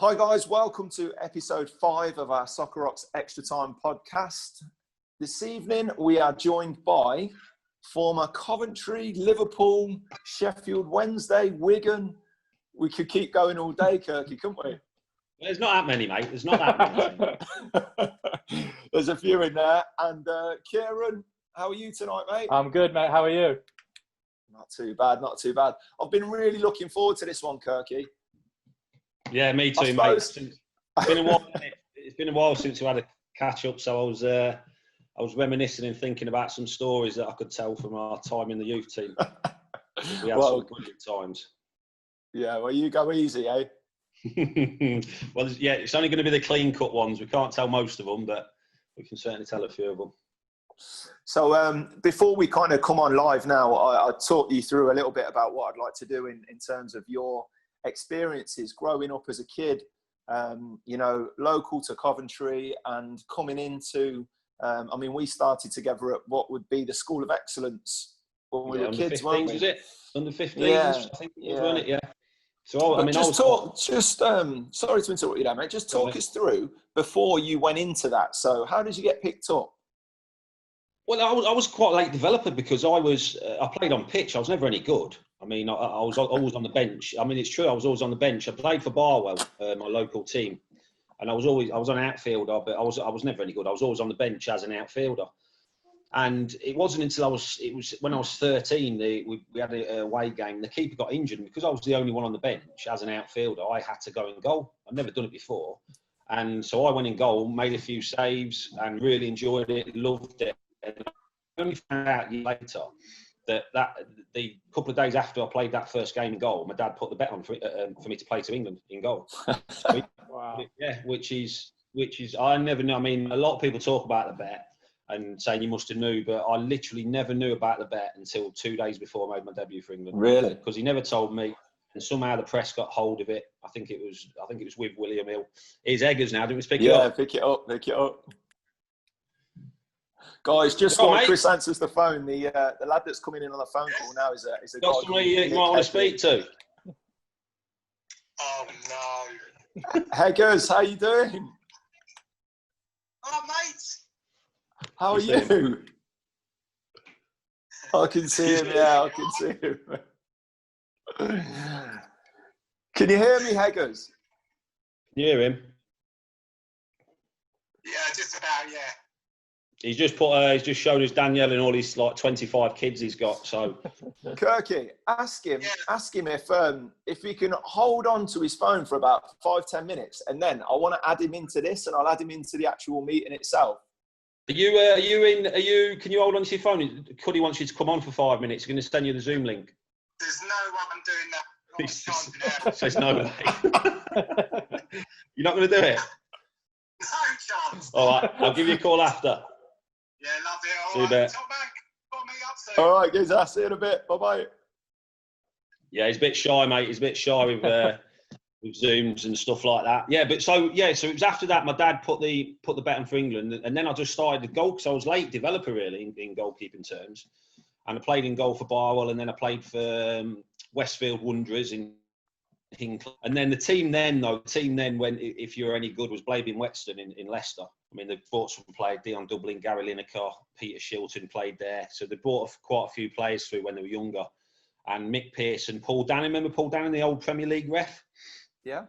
Hi guys, welcome to episode 5 of our SoccerRockz Extra Time podcast. This evening we are joined by former Coventry, Liverpool, Sheffield Wednesday, Wigan. We could keep going all day, Kirky, couldn't we? There's not that many, mate. There's not that many. There's a few in there. And Kieran, how are you tonight, mate? I'm good, mate. How are you? Not too bad, not too bad. I've been really looking forward to this one, Kirky. Yeah, me too, mate. It's been a while. It's been a while since we had a catch up, so I was reminiscing and thinking about some stories that I could tell from our time in the youth team. We had some brilliant times. Yeah, well, you go easy, eh? Well, yeah, it's only going to be the clean-cut ones. We can't tell most of them, but we can certainly tell a few of them. So before we kind of come on live now, I talk you through a little bit about what I'd like to do in terms of your experiences growing up as a kid, you know, local to Coventry and coming into, I mean, we started together at what would be the School of Excellence when we were kids, weren't we? Was it? Under 15s, yeah. I think it was, wasn't it? Yeah. So, I mean, sorry to interrupt you there, mate. Just talk us through before you went into that. So how did you get picked up? Well, I was quite a late developer because I played on pitch. I was never any good. I mean, I was always on the bench. I mean, it's true. I was always on the bench. I played for Barwell, my local team, and I was an outfielder, but I was never any good. I was always on the bench as an outfielder. And it wasn't until it was when I was 13, we had a away game. The keeper got injured, and because I was the only one on the bench as an outfielder, I had to go in goal. I'd never done it before, and so I went in goal, made a few saves, and really enjoyed it, loved it. And I only found out later that the couple of days after I played that first game in goal, my dad put the bet on for me to play to England in goal. So, wow. Yeah, which is I never knew. I mean, a lot of people talk about the bet and saying you must have knew, but I literally never knew about the bet until 2 days before I made my debut for England. Really? Because he never told me, and somehow the press got hold of it. I think it was with William Hill. Here's Eggers now. Didn't we pick it up? Yeah, pick it up. Guys, just while Chris answers the phone, the lad that's coming in on the phone call now is a guy. Got somebody you might want to speak to. Oh no. Eggers, how you doing? Oh mate. How are you? I can see him, yeah, I can see him. Can you hear me, Eggers? Can you hear him? Yeah, just about, yeah. He's just shown us Danielle and all his 25 kids he's got. So, Kirky, ask him if he can hold on to his phone for about 5-10 minutes, and then I want to add him into this, and I'll add him into the actual meeting itself. Can you hold on to your phone? Cuddy wants you to come on for 5 minutes. He's going to send you the Zoom link. There's no way I'm doing that. There's no way. You're not going to do it? No chance. All right, I'll give you a call after. Yeah, love it. See you there. Top man, put me up soon. All right, guys, I'll see you in a bit. Bye-bye. Yeah, he's a bit shy, mate. He's a bit shy with Zooms and stuff like that. Yeah, but so it was after that my dad put the bet on for England, and then I just started the goal because I was late developer really in goalkeeping terms, and I played in goal for Barwell, and then I played for Westfield Wanderers in Kirkland. And then the team then when if you were any good was Blaebin Whetstone in Leicester. I mean, they brought some players, Dion Dublin, Gary Lineker, Peter Shilton played there. So they brought quite a few players through when they were younger. And Mick Pearson, Paul Dannon. Remember Paul Dannon, the old Premier League ref? Yeah.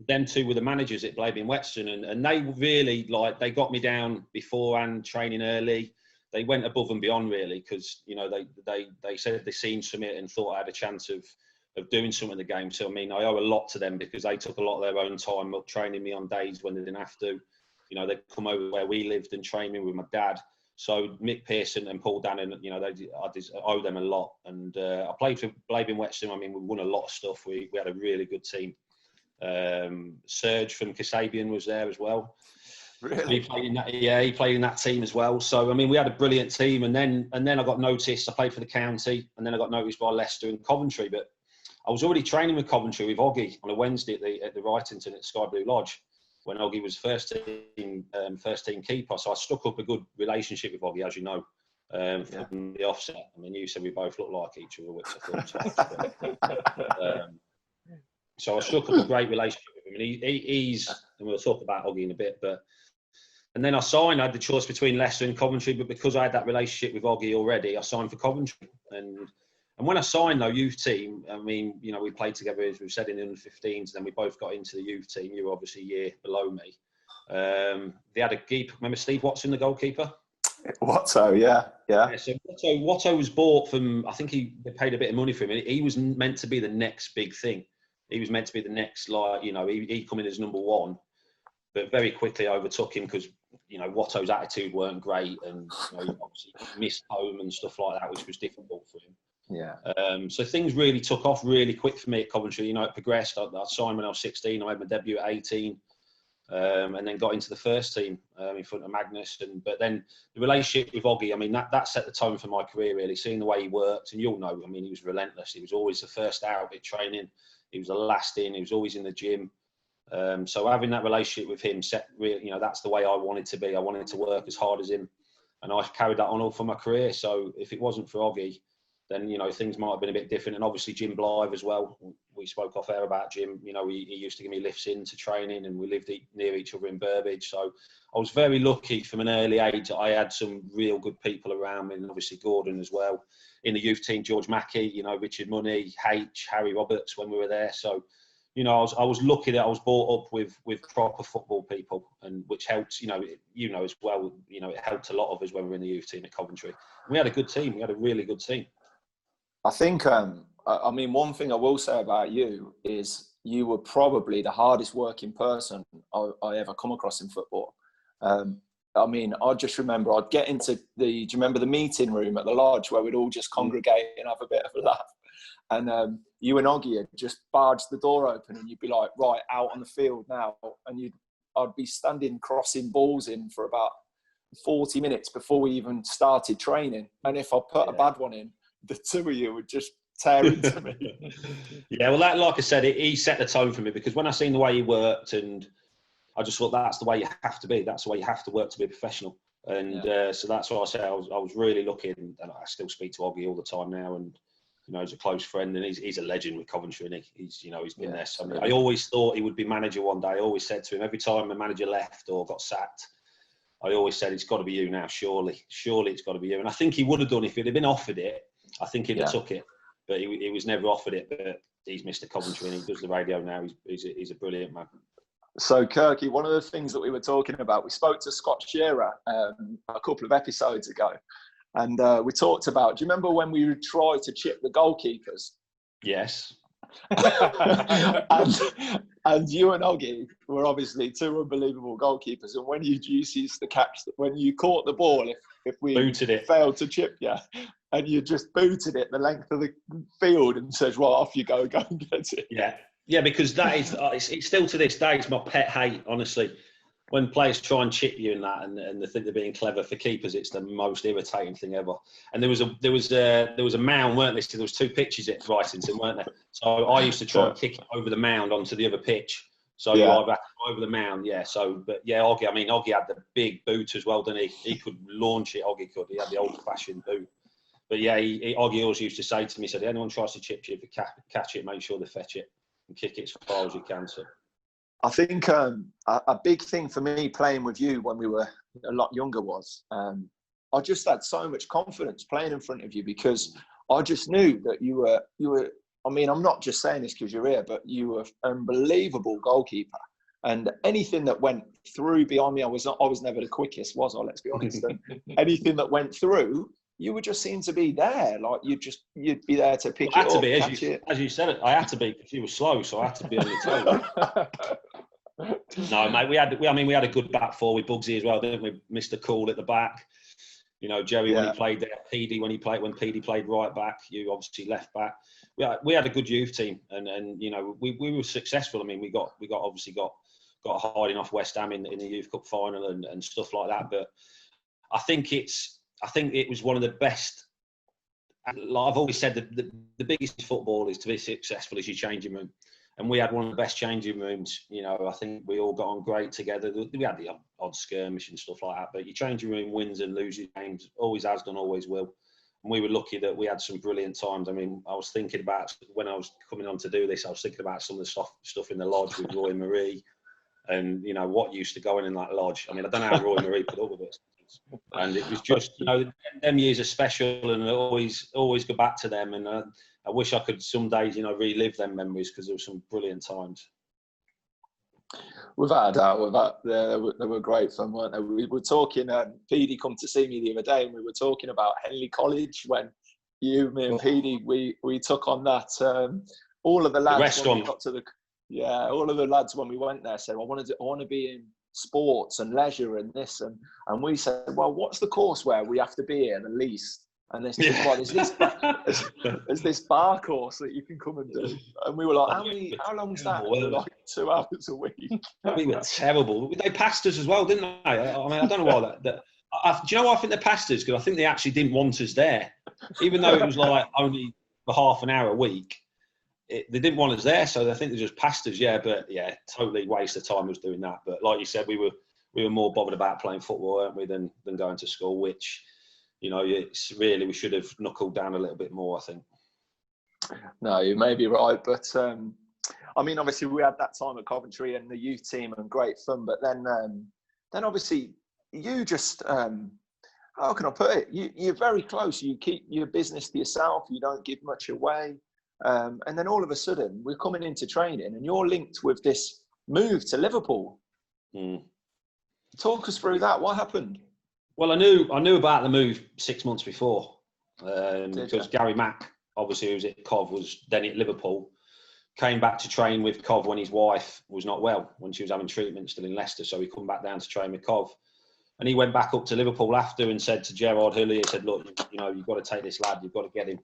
Them two were the managers at Blaebin Whetstone. And they really, they got me down beforehand, training early. They went above and beyond, really, because, you know, they said they seen something and thought I had a chance of doing something in the game. So, I mean, I owe a lot to them because they took a lot of their own time up training me on days when they didn't have to. You know, they'd come over where we lived and train me with my dad. So Mick Pearson and Paul Dannon, you know, I owe them a lot. And I played for Blaebin Whetstone. I mean, we won a lot of stuff. We had a really good team. Serge from Kasabian was there as well. Really? He played in that team as well. So, I mean, we had a brilliant team. And then I got noticed. I played for the county. And then I got noticed by Leicester and Coventry. But I was already training with Coventry with Oggy on a Wednesday at the Wrightington at Sky Blue Lodge when Oggy was first team keeper. So I stuck up a good relationship with Oggy, as you know, from the offset. I mean, you said we both look like each other, which I thought was so I struck up a great relationship with I mean, he's, and we'll talk about Oggy in a bit, but. And then I had the choice between Leicester and Coventry, but because I had that relationship with Oggy already, I signed for Coventry. And when I signed, though, youth team, I mean, you know, we played together, as we've said, in the under-15s, then we both got into the youth team. You were obviously a year below me. They had a keeper. Remember Steve Watson, the goalkeeper? Watto, yeah. So Watto was bought from, I think they paid a bit of money for him. He was meant to be the next big thing. He was meant to be the next, like, you know, he'd come in as number one. But very quickly overtook him because, you know, Watto's attitude weren't great, and you know, he obviously missed home and stuff like that, which was difficult for him. Yeah. So things really took off really quick for me at Coventry. You know, it progressed. I signed when I was 16. I had my debut at 18, and then got into the first team in front of Magnus. But then the relationship with Oggy, I mean, that set the tone for my career, really. Seeing the way he worked, and you'll know, I mean, he was relentless. He was always the first out at training. He was the last in. He was always in the gym. So having that relationship with him you know, that's the way I wanted to be. I wanted to work as hard as him, and I carried that on all for my career. So if it wasn't for Oggy, then, you know, things might have been a bit different. And obviously Jim Blythe as well. We spoke off air about Jim. You know, he used to give me lifts into training, and we lived near each other in Burbage. So I was very lucky from an early age that I had some real good people around me, and obviously Gordon as well. In the youth team, George Mackey, you know, Richard Money, Harry Roberts when we were there. So, you know, I was lucky that I was brought up with proper football people, and which helped, you know as well, you know, it helped a lot of us when we were in the youth team at Coventry. We had a good team. We had a really good team. I think, I mean, one thing I will say about you is you were probably the hardest working person I ever come across in football. I mean, I just remember I'd get into do you remember the meeting room at the lodge where we'd all just congregate and have a bit of a laugh? And you and Oggy would just barge the door open, and you'd be like, right, out on the field now. And I'd be standing crossing balls in for about 40 minutes before we even started training. And if I put a bad one in, the two of you would just tear into me. Yeah, well, like I said, he set the tone for me, because when I seen the way he worked, and I just thought that's the way you have to be. That's the way you have to work to be a professional. And so that's why I say I was really lucky, and I still speak to Oggy all the time now, and you know, he's a close friend, and he's a legend with Coventry, and he's been there so many. I always thought he would be manager one day. I always said to him, every time the manager left or got sacked, I always said, it's got to be you now, surely it's got to be you. And I think he would have done, if he'd have been offered it, I think he'd have took it, but he was never offered it. But he's Mr. Coventry, and he does the radio now. He's a brilliant man. So, Kirky, one of the things that we were talking about, we spoke to Scott Shearer a couple of episodes ago, and we talked about, do you remember when we tried to chip the goalkeepers? Yes. and you and Oggy were obviously two unbelievable goalkeepers, and when you used to catch, when you caught the ball, if we booted it, failed to chip you, and you just booted it the length of the field and says, well, off you go and get it. Yeah, because that is, it's still to this day, it's my pet hate, honestly. When players try and chip you in that, and they think they're being clever, for keepers, it's the most irritating thing ever. And there was a mound, weren't there? So there was two pitches at Brighton, weren't there? So I used to try and kick it over the mound onto the other pitch. So you either had to go over the mound, Oggy had the big boot as well, didn't he? He could launch it. Oggy could. He had the old-fashioned boot. But yeah, Oggy always used to say to me, he said, anyone tries to chip you, if you catch it, make sure they fetch it and kick it as far as you can. So I think a big thing for me playing with you when we were a lot younger was I just had so much confidence playing in front of you, because I just knew that you were. I mean, I'm not just saying this because you're here, but you were an unbelievable goalkeeper. And anything that went through behind me, I was never the quickest, was I? Let's be honest. And anything that went through, you would just seem to be there. Like you'd be there to pick it up. I had to be, as you said it. I had to be, because you were slow, so I had to be on your toes. No, mate, we had a good back four with Bugsy as well, didn't we? Mr. Cool at the back. You know, Jerry when he played there, PD when PD played right back. You obviously left back. We had a good youth team, and you know we were successful. I mean, we obviously got hiding off West Ham in the Youth Cup final and stuff like that. But I think it was one of the best. Like I've always said, the biggest football is to be successful is your changing room. And we had one of the best changing rooms. You know, I think we all got on great together. We had the odd skirmish and stuff like that. But your changing room wins and loses games. Always has done, always will. we were lucky that we had some brilliant times. I mean, I was thinking about, when I was coming on to do this, I was thinking about some of the stuff in the lodge with Roy Marie, and, you know, what used to go in that lodge. I mean, I don't know how Roy Marie put up with it. And it was just, you know, them years are special, and I always go back to them. And I wish I could some days, you know, relive them memories, because there were some brilliant times. Without a doubt, they were great fun, weren't they? We were talking, Petey come to see me the other day, and we were talking about Henley College, when me and Petey, we took on that. All of the lads, the restaurant. when we got to all of the lads when we went there said, I want to be in sports and leisure and this, and we said, well, what's the course where we have to be in at least? And they said, well, there's this bar course that you can come and do. And we were like, how long's that? We were like 2 hours a week. We were terrible. They passed us as well, didn't they? I mean, I don't know why do you know why I think they passed us? Because I think they actually didn't want us there. Even though it was like only for half an hour a week, they didn't want us there. So I think they just passed us, But yeah, totally waste of time was doing that. But like you said, we were more bothered about playing football, weren't we, than going to school, which, you know, it's really, we should have knuckled down a little bit more, I think. No, you may be right. But, I mean, obviously we had that time at Coventry and the youth team, and great fun. But then obviously you just, how can I put it? You're very close. You keep your business to yourself. You don't give much away. And then all of a sudden we're coming into training and you're linked with this move to Liverpool. Talk us through that. What happened? Well, I knew about the move 6 months before, because Gary Mack, obviously, who was at Cov, was then at Liverpool, came back to train with Cov when his wife was not well, when she was having treatment still in Leicester. So he come back down to train with Cov. And he went back up to Liverpool after and said to Gerard Hulley, he said, look, you know, you've got to take this lad, you've got to get him.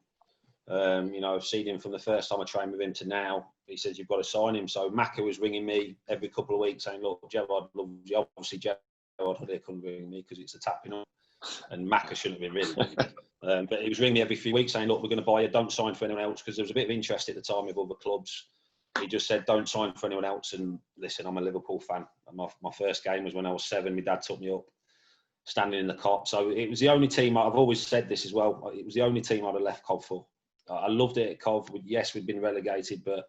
You know, I've seen him from the first time I trained with him to now. He says, you've got to sign him. So Macca was ringing me every couple of weeks saying, look, Gerard loves you. Obviously, Gerard Hulley couldn't ring me because it's a tapping on. And Macca shouldn't have been really. But he was ringing me every few weeks saying, look, we're going to buy you. Don't sign for anyone else, because there was a bit of interest at the time with other clubs. He just said, don't sign for anyone else. And listen, I'm a Liverpool fan. And my first game was when I was 7. My dad took me up, standing in the cot. So it was the only team, I've always said this as well, it was the only team I'd have left Cov for. I loved it at Cov. Yes, we'd been relegated, but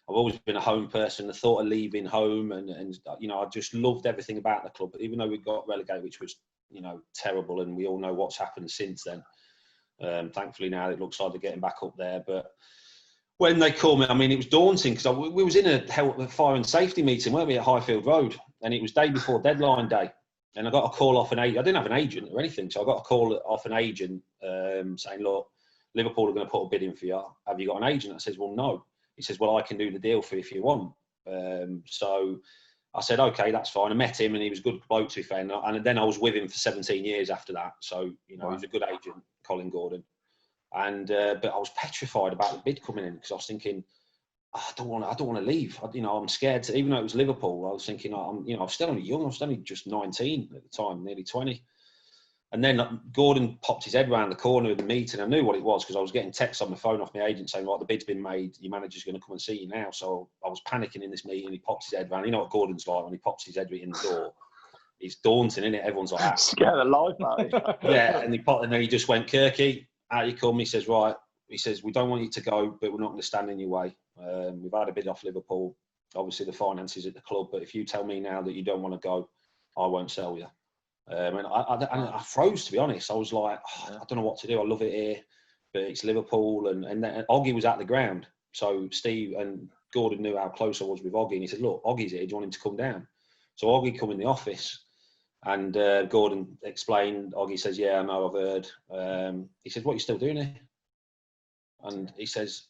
I've always been a home person. The thought of leaving home and you know, I just loved everything about the club. Even though we got relegated, which was, you know, terrible, and we all know what's happened since then. Thankfully now it looks like they're getting back up there. But when they called me, I mean, it was daunting, because we was in a fire and safety meeting, weren't we, at Highfield Road, and it was day before deadline day. And I got a call off an agent. I didn't have an agent or anything, so I got a call off an agent saying, look, Liverpool are going to put a bid in for you. Have you got an agent? I says, well, no. He says, well, I can do the deal for you if you want. So I said, okay, that's fine. I met him and he was a good bloke, to be fair. And then I was with him for 17 years after that. So, you know, He was a good agent, Colin Gordon. And but I was petrified about the bid coming in, because I was thinking, I don't want to leave. You know, I'm scared to, even though it was Liverpool, I was thinking, I'm still only young. I was only just 19 at the time, nearly 20. And then Gordon popped his head round the corner of the meeting. I knew what it was, because I was getting texts on my phone off my agent saying, the bid's been made, your manager's going to come and see you now. So I was panicking in this meeting. He pops his head round. You know what Gordon's like when he pops his head in the door? It's daunting, isn't it? Everyone's like, scare the life out of you. Yeah, and then he just went, Kirky, out you come. He says, right. He says, we don't want you to go, but we're not going to stand in your way. We've had a bid off Liverpool. Obviously, the finances at the club. But if you tell me now that you don't want to go, I won't sell you. And I froze, to be honest. I was like, I don't know what to do. I love it here, but it's Liverpool. And Oggy was at the ground. So Steve and Gordon knew how close I was with Oggy. And he said, look, Oggy's here. Do you want him to come down? So Oggy come in the office. And Gordon explained. Oggy says, yeah, I know, I've heard. He says, what are you still doing here? And he says,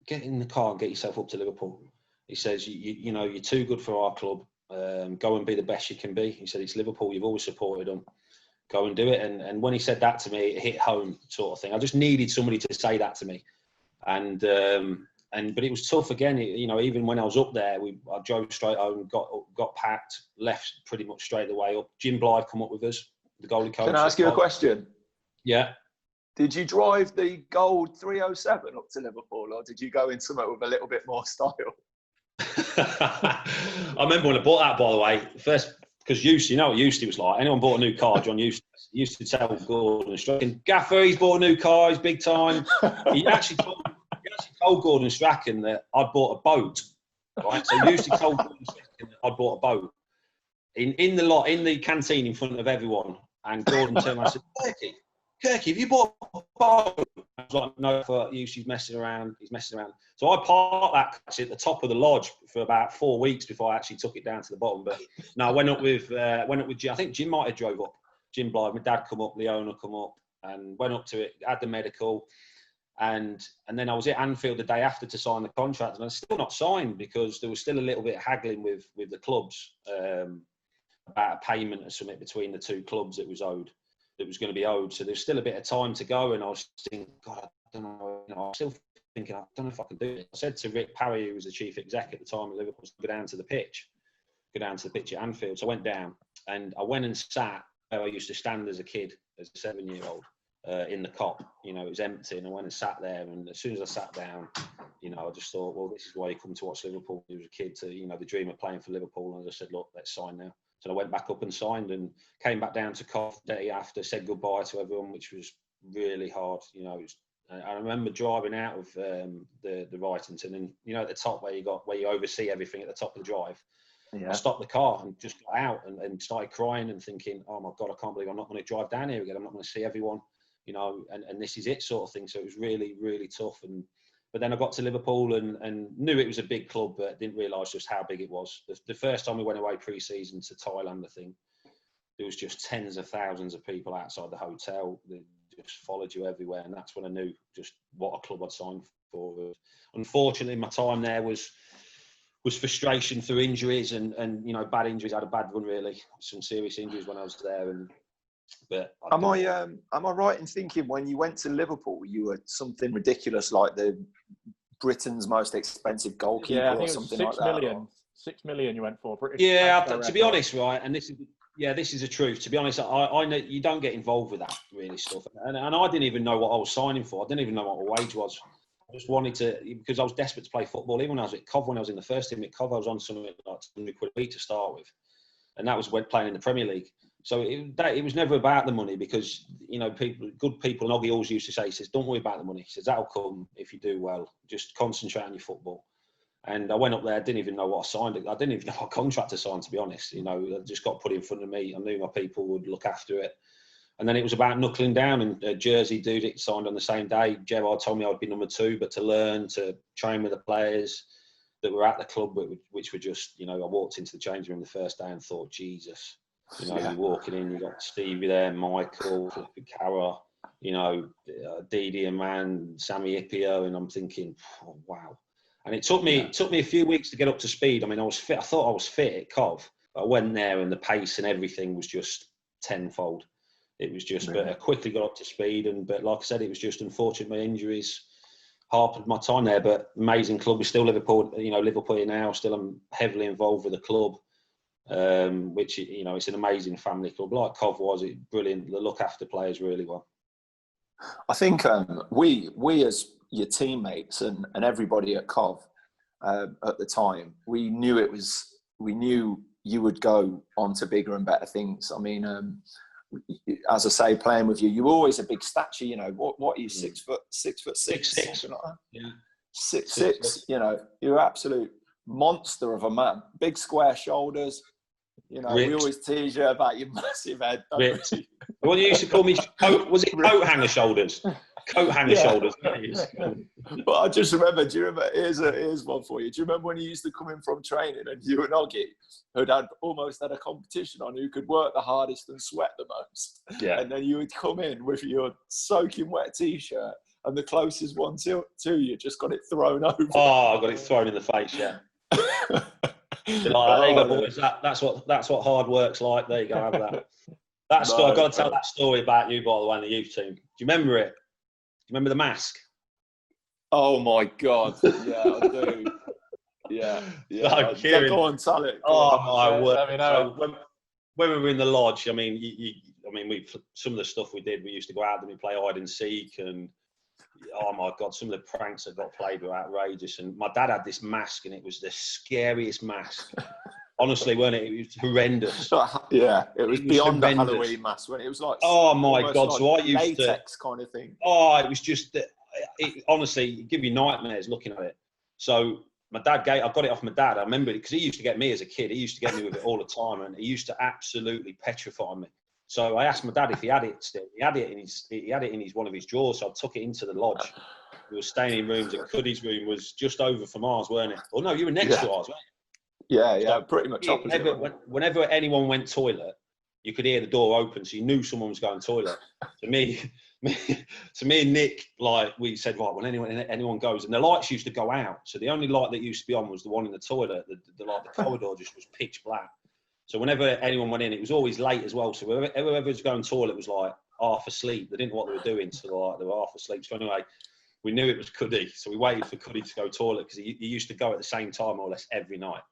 get in the car and get yourself up to Liverpool. He says, you know, you're too good for our club. Go and be the best you can be. He said, it's Liverpool, you've always supported them. Go and do it. And when he said that to me, it hit home, sort of thing. I just needed somebody to say that to me. But it was tough again. You know, even when I was up there, I drove straight home, got packed, left pretty much straight away up. Jim Blythe come up with us, the goalie coach. Can I ask you a question? Yeah. Did you drive the gold 307 up to Liverpool, or did you go in somewhere with a little bit more style? I remember when I bought that, by the way, first because you know what Eusty was like. Anyone bought a new car, John Eustace used to tell Gordon Strachan, Gaffer, he's bought a new car, he's big time. He actually told Gordon Strachan that I'd bought a boat. Right? So Eusty told Gordon Strachan that I'd bought a boat in the canteen in front of everyone. And Gordon turned around and said, Kirky, have you bought a boat? I was like, no, for Eusty's messing around. He's messing around. So I parked that actually at the top of the lodge for about 4 weeks before I actually took it down to the bottom. But no, I went up with Jim. I think Jim might have drove up. Jim Blythe, my dad come up, the owner come up, and went up to it, had the medical. And then I was at Anfield the day after to sign the contract, and I was still not signed because there was still a little bit of haggling with the clubs about a payment or something between the two clubs that was going to be owed. So there's still a bit of time to go, and I was thinking, God, I don't know. I was still thinking, I don't know if I can do it. I said to Rick Parry, who was the chief exec at the time at Liverpool, go down to the pitch at Anfield. So I went down, and I went and sat where I used to stand as a kid, as a 7-year-old. In the cop, it was empty, and I went and sat there. And as soon as I sat down, I just thought, well, this is why you come to watch Liverpool. You was a kid to, the dream of playing for Liverpool. And I just said, look, let's sign now. So I went back up and signed, and came back down to Cov the day after, said goodbye to everyone, which was really hard. I remember driving out of the Wrightington, and at the top where you oversee everything at the top of the drive. Yeah. I stopped the car and just got out and started crying and thinking, oh my God, I can't believe I'm not going to drive down here again. I'm not going to see everyone. And this is it sort of thing. So it was really, really tough. But then I got to Liverpool and knew it was a big club, but didn't realise just how big it was. The first time we went away pre-season to Thailand, I think, there was just tens of thousands of people outside the hotel. They just followed you everywhere. And that's when I knew just what a club I'd signed for. Unfortunately, my time there was frustration through injuries and bad injuries. I had a bad run, really. Some serious injuries when I was there. But am I right in thinking when you went to Liverpool, you were something ridiculous like the Britain's most expensive goalkeeper or something like that? 6 million you went for. British. Yeah, to be honest, right, and this is the truth. To be honest, I know you don't get involved with that really stuff, and I didn't even know what I was signing for. I didn't even know what my wage was. I just wanted to, because I was desperate to play football. Even when I was at Cov, when I was in the first team at Cov, I was on something like £200 a week to start with, and that was when playing in the Premier League. So it was never about the money because, good people, and Oggy always used to say, he says, don't worry about the money. He says, that'll come if you do well. Just concentrate on your football. And I went up there, I didn't even know what I signed. I didn't even know what contract to sign, to be honest. I just got put in front of me. I knew my people would look after it. And then it was about knuckling down, and Jersey dude, it signed on the same day. Gerard told me I'd be number 2, but to learn, to train with the players that were at the club, which were just, I walked into the changing room the first day and thought, Jesus. You're walking in, you got Stevie there, Michael, Cara, Didi and Man, Sammy Ipio, and I'm thinking, oh, wow. And it took me a few weeks to get up to speed. I mean, I was fit. I thought I was fit at Cov, but I went there and the pace and everything was just tenfold. It was just, but I quickly got up to speed. But like I said, it was just unfortunate my injuries harped my time there. But amazing club. We're still Liverpool. Liverpool now. Still, I'm heavily involved with the club. Which it's an amazing family club. Like Cov was, it brilliant. They look after players really well. I think we as your teammates and everybody at Cov at the time, we knew you would go on to bigger and better things. I mean, as I say, playing with you, you were always a big stature. What are you, 6 foot, 6 foot 6? 6'6". Like that? Yeah. 6'6". You're an absolute monster of a man. Big square shoulders. Ripped. We always tease you about your massive head. What you used to call me, was it coat hanger shoulders? Coat hanger shoulders. But I just remember, do you remember, here's one for you. Do you remember when you used to come in from training and you and Oggy, who'd almost had a competition on who could work the hardest and sweat the most? Yeah. And then you would come in with your soaking wet T-shirt and the closest one to you just got it thrown over. Oh, I got it thrown in the face, yeah. There you go, boys. That's what hard work's like. There you go. Have that. I've got to tell that story about you, by the way, in the youth team. Do you remember it? Do you remember the mask? Oh my God! Yeah, I do. Yeah. Go on, tell it. Oh my word! Let me know. So when we were in the lodge, I mean, some of the stuff we did, we used to go out and we play hide and seek, and oh my God, some of the pranks that got played were outrageous. And my dad had this mask, and it was the scariest mask Honestly, weren't it? It was horrendous. Yeah, it was beyond the horrendous. Halloween mask when it was like, oh my God. like so I used latex kind of thing. Oh, it was just, honestly, it'd give you nightmares looking at it. So my dad I got it off my dad. I remember it because he used to get me as a kid. He used to get me with it all the time, and he used to absolutely petrify me. So I asked my dad if he had it still. He had it in his one of his drawers. So I took it into the lodge. We were staying in rooms, and Cuddy's room was just over from ours, weren't it? Well, no, you were next to ours, weren't you? Yeah, so pretty much opposite. Whenever anyone went toilet, you could hear the door open, so you knew someone was going toilet. So me and Nick, like, we said, right, when anyone goes, and the lights used to go out. So the only light that used to be on was the one in the toilet. The corridor just was pitch black. So whenever anyone went in, it was always late as well. So whoever was going toilet was like half asleep. They didn't know what they were doing, so like they were half asleep. So anyway, we knew it was Cuddy, so we waited for Cuddy to go toilet because he used to go at the same time more or less every night.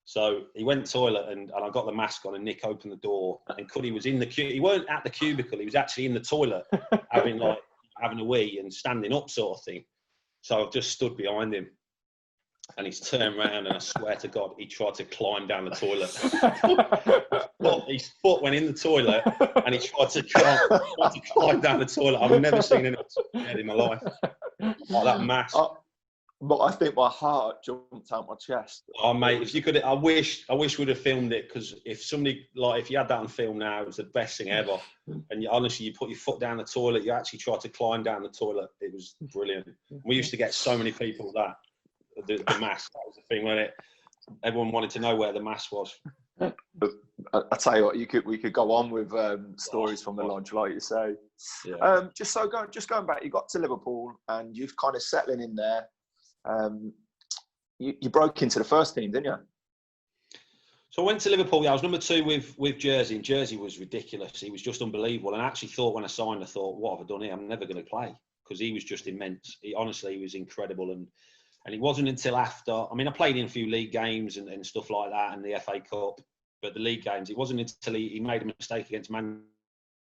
So he went toilet, and I got the mask on, and Nick opened the door, and Cuddy was in the he weren't at the cubicle, he was actually in the toilet having a wee and standing up sort of thing. So I just stood behind him, and he's turned around, and I swear to God, he tried to climb down the toilet. His foot went in the toilet, and he tried to climb down the toilet. I've never seen anything so in my life. Like that mask. But I think my heart jumped out my chest. Oh mate, if you could, I wish we'd have filmed it, because if you had that on film now, it was the best thing ever. And honestly, you put your foot down the toilet, you actually tried to climb down the toilet. It was brilliant. We used to get so many people that the mask, that was the thing, wasn't it? Everyone wanted to know where the mask was. I tell you what, we could go on with stories from the lodge, like you say. Yeah. Just going back, you got to Liverpool and you've kind of settling in there. You broke into the first team, didn't you? So I went to Liverpool. Yeah, I was number 2 with Jersey, and Jersey was ridiculous. He was just unbelievable. And I actually thought when I signed, what have I done here? I'm never going to play, because he was just immense. He was incredible. And it wasn't until after, I mean, I played in a few league games and stuff like that, and the FA Cup, but the league games, it wasn't until he made a mistake against Man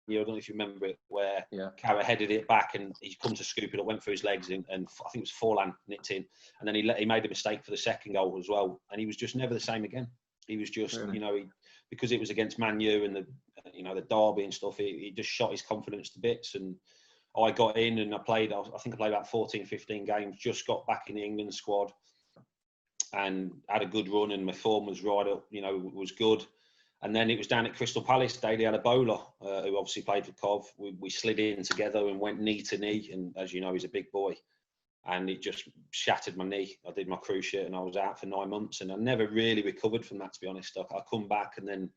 U. I don't know if you remember it, where Carra headed it back, and he come to scoop it up, went through his legs, and I think it was Forlan nicked in, and then he made a mistake for the second goal as well, and he was just never the same again. He was just, because it was against Man U and the derby and stuff, he just shot his confidence to bits. And I got in and I think I played about 14, 15 games, just got back in the England squad and had a good run, and my form was right up, was good. And then it was down at Crystal Palace. Daly had a bowler who obviously played for Cov. We slid in together and went knee to knee. And as you know, he's a big boy. And it just shattered my knee. I did my cruciate and I was out for 9 months. And I never really recovered from that, to be honest. I come back and then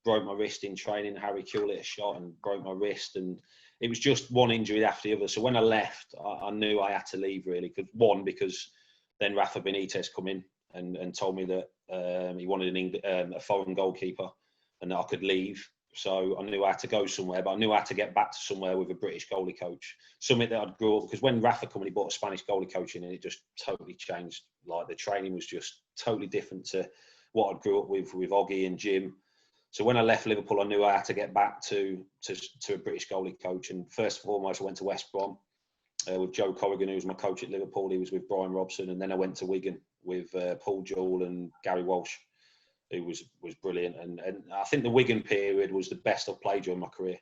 broke my wrist in training. Harry Kewell hit a shot and broke my wrist. And it was just one injury after the other. So when I left, I knew I had to leave, really. Because then Rafa Benitez come in and told me that he wanted a foreign goalkeeper, and that I could leave. So I knew I had to go somewhere, but I knew I had to get back to somewhere with a British goalie coach. Something that I'd grew up, because when Rafa came in, he brought a Spanish goalie coach in, and it just totally changed. Like, the training was just totally different to what I'd grew up with Oggy and Jim. So when I left Liverpool, I knew I had to get back to a British goalie coach. And first and foremost, I went to West Brom with Joe Corrigan, who was my coach at Liverpool. He was with Brian Robson. And then I went to Wigan with Paul Jewell and Gary Walsh, who was brilliant. And I think the Wigan period was the best I've played during my career.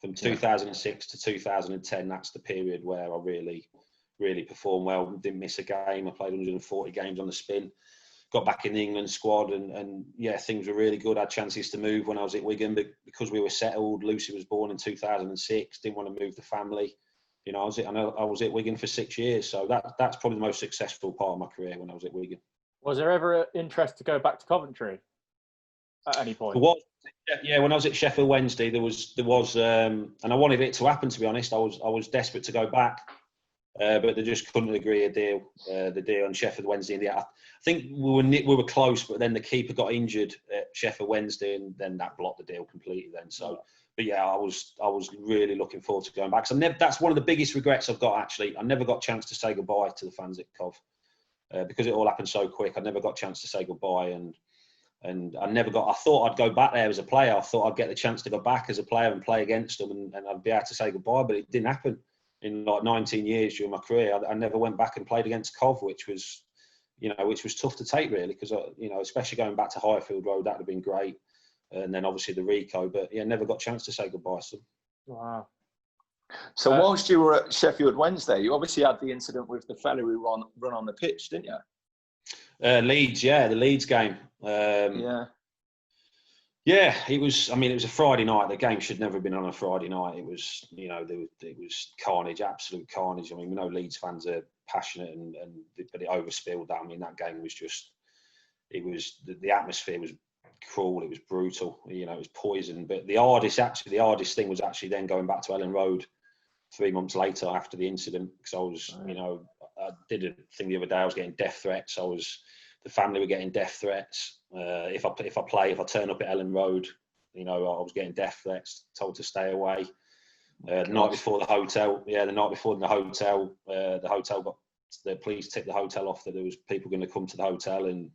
From 2006 to 2010, that's the period where I really, really performed well. Didn't miss a game. I played 140 games on the spin. Got back in the England squad, and things were really good. I had chances to move when I was at Wigan, but because we were settled, Lucy was born in 2006, didn't want to move the family. I was at Wigan for 6 years. So that's probably the most successful part of my career, when I was at Wigan. Was there ever an interest to go back to Coventry at any point? Yeah, when I was at Sheffield Wednesday, there was, and I wanted it to happen, to be honest. I was desperate to go back, but they just couldn't agree a deal. The deal on Sheffield Wednesday. I think we were close, but then the keeper got injured at Sheffield Wednesday, and then that blocked the deal completely. Then but yeah, I was really looking forward to going back. So that's one of the biggest regrets I've got, actually. I never got a chance to say goodbye to the fans at Cov. Because it all happened so quick, I never got a chance to say goodbye, and I thought I'd go back there as a player. I thought I'd get the chance to go back as a player and play against them, and I'd be able to say goodbye, but it didn't happen. In like 19 years during my career, I never went back and played against Cov, which was which was tough to take really, because especially going back to Highfield Road, that would have been great, and then obviously the Rico, but yeah, never got a chance to say goodbye to them. Wow. So whilst you were at Sheffield Wednesday, you obviously had the incident with the fellow who run on the pitch, didn't you? Leeds, the Leeds game. Yeah, it was. I mean, it was a Friday night. The game should never have been on a Friday night. It was, it was carnage, absolute carnage. I mean, we know Leeds fans are passionate, but it overspilled that. I mean, that game was just. It was the atmosphere was cruel. It was brutal. It was poison. But the hardest thing was actually then going back to Ellen Road 3 months later after the incident, because I was, I did a thing the other day. I was getting death threats. The family were getting death threats. If I turn up at Ellen Road, I was getting death threats, told to stay away. The night before the hotel, the hotel got, the police tipped the hotel off that there was people going to come to the hotel and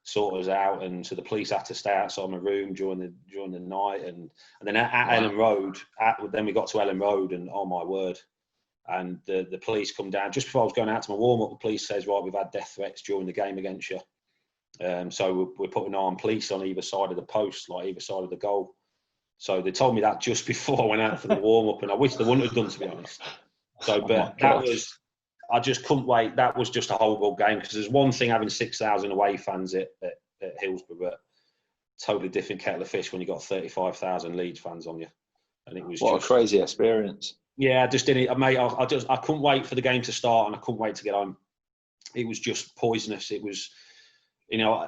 sort us out, and so the police had to stay outside my room during the night, and then at Ellen Road, then we got to Ellen Road, and oh my word. And the police come down just before I was going out to my warm-up. The police says, right, we've had death threats during the game against you. So we're putting armed police on either side of the post, like either side of the goal. So they told me that just before I went out for the warm-up, and I wish they wouldn't have done, to be honest. So, but I just couldn't wait. That was just a horrible game, because there's one thing having 6,000 away fans at Hillsborough, but totally different kettle of fish when you got 35,000 Leeds fans on you. And it was a crazy experience. Yeah, I just didn't, mate. I couldn't wait for the game to start, and I couldn't wait to get home. It was just poisonous. It was,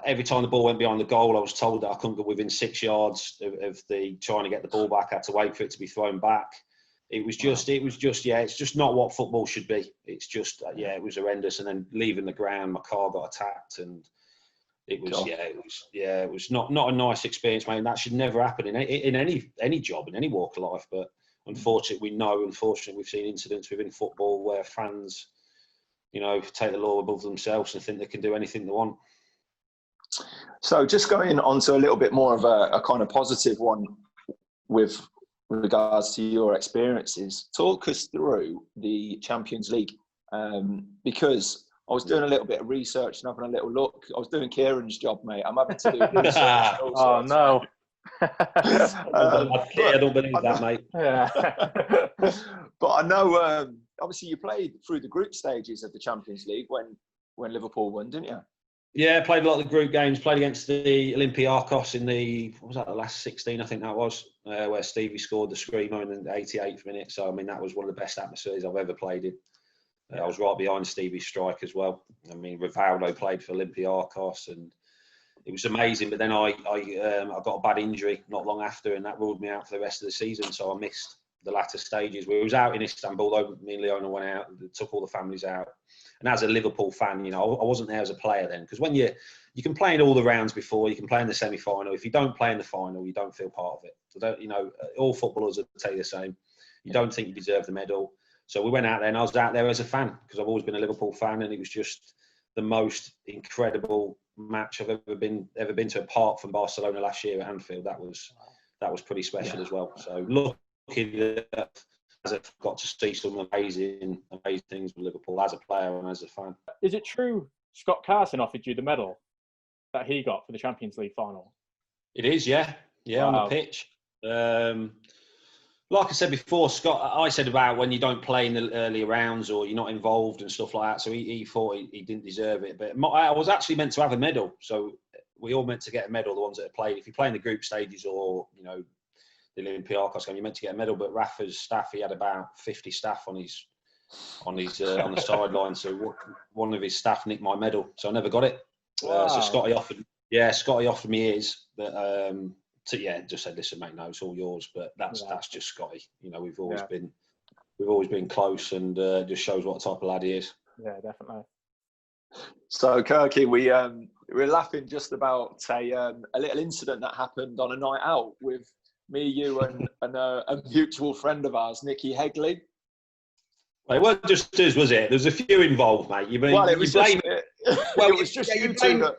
every time the ball went behind the goal, I was told that I couldn't go within 6 yards of the trying to get the ball back. I had to wait for it to be thrown back. It was just, it's just not what football should be. It's just, it was horrendous. And then leaving the ground, my car got attacked, and it was, it was not a nice experience, mate. And that should never happen in any job, in any walk of life. But unfortunately, we've seen incidents within football where fans, take the law above themselves and think they can do anything they want. So just going on to a little bit more of a kind of positive one with regards to your experiences, talk us through the Champions League, because I was doing a little bit of research and having a little look. I was doing Kieran's job, mate. I'm having to do research. Oh, no. I don't believe that, mate. Yeah. But I know, obviously, you played through the group stages of the Champions League when Liverpool won, didn't you? Yeah, played a lot of the group games. Played against the Olympiacos in the last 16, I think that was, where Stevie scored the screamer in the 88th minute. So, I mean, that was one of the best atmospheres I've ever played in. I was right behind Stevie's strike as well. I mean, Rivaldo played for Olympiacos, and it was amazing. But then I got a bad injury not long after, and that ruled me out for the rest of the season. So I missed the latter stages. We was out in Istanbul, though. Me and Leona went out, took all the families out. And as a Liverpool fan, I wasn't there as a player then, because when you can play in all the rounds before, you can play in the semi-final. If you don't play in the final, you don't feel part of it. So all footballers will tell you the same. You don't think you deserve the medal. So we went out there, and I was out there as a fan, because I've always been a Liverpool fan, and it was just the most incredible match I've ever been to, apart from Barcelona last year at Anfield. That was pretty special as well. So lucky that I got to see some amazing things with Liverpool as a player and as a fan. Is it true Scott Carson offered you the medal that he got for the Champions League final? It is, yeah. Wow. On the pitch. Like I said before, Scott, I said about when you don't play in the early rounds or you're not involved and stuff like that. So he thought he didn't deserve it. But I was actually meant to have a medal. So we all meant to get a medal, the ones that have played. If you play in the group stages or, the Olympiacos game, you're meant to get a medal. But Rafa's staff, he had about 50 staff on the sideline. So one of his staff nicked my medal. So I never got it. Wow. So Scotty offered me his. But just said, listen, mate, no, it's all yours. But that's just Scotty. We've always been close, and just shows what type of lad he is. Yeah, definitely. So, Kirky, we were laughing just about a little incident that happened on a night out with me, you, and a mutual friend of ours, Nicky Hegley. Well, it wasn't just us, was it? There was a few involved, mate. It was just you two.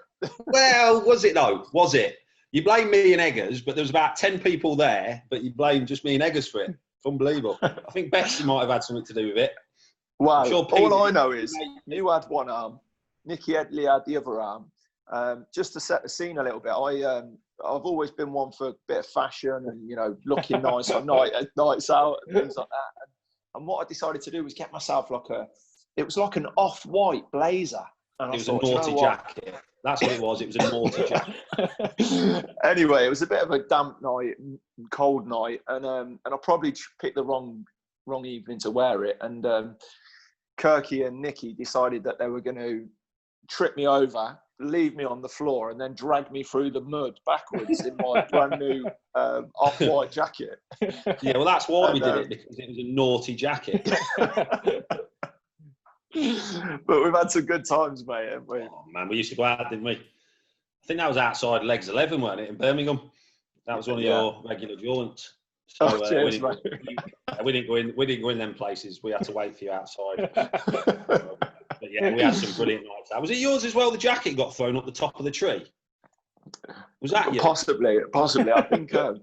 Well, was it though? Was it? You blame me and Eggers, but there was about 10 people there, but you blame just me and Eggers for it. It's unbelievable. I think Bessie might have had something to do with it. Well, sure all I know is you had one arm, Nicky Headley had the other arm. Just to set the scene a little bit, I've always been one for a bit of fashion and, you know, looking nice on nights out and things like that. And what I decided to do was get myself it was like an off-white blazer. And it was a naughty jacket. That's what it was. It was a naughty jacket. Anyway, it was a bit of a damp night, cold night, and I probably picked the wrong evening to wear it. And Kirky and Nicky decided that they were going to trip me over, leave me on the floor, and then drag me through the mud backwards in my brand new off-white jacket. Yeah, well, that's why we did it, because it was a naughty jacket. But we've had some good times, mate, haven't we? Oh, man, we used to go out, didn't we? I think that was outside Legs 11, weren't it, in Birmingham? That was one of your regular jaunts. So Cheers, we didn't go in them places. We had to wait for you outside. But yeah, we had some brilliant nights. Was it yours as well? The jacket got thrown up the top of the tree. Was that you? Possibly. I think I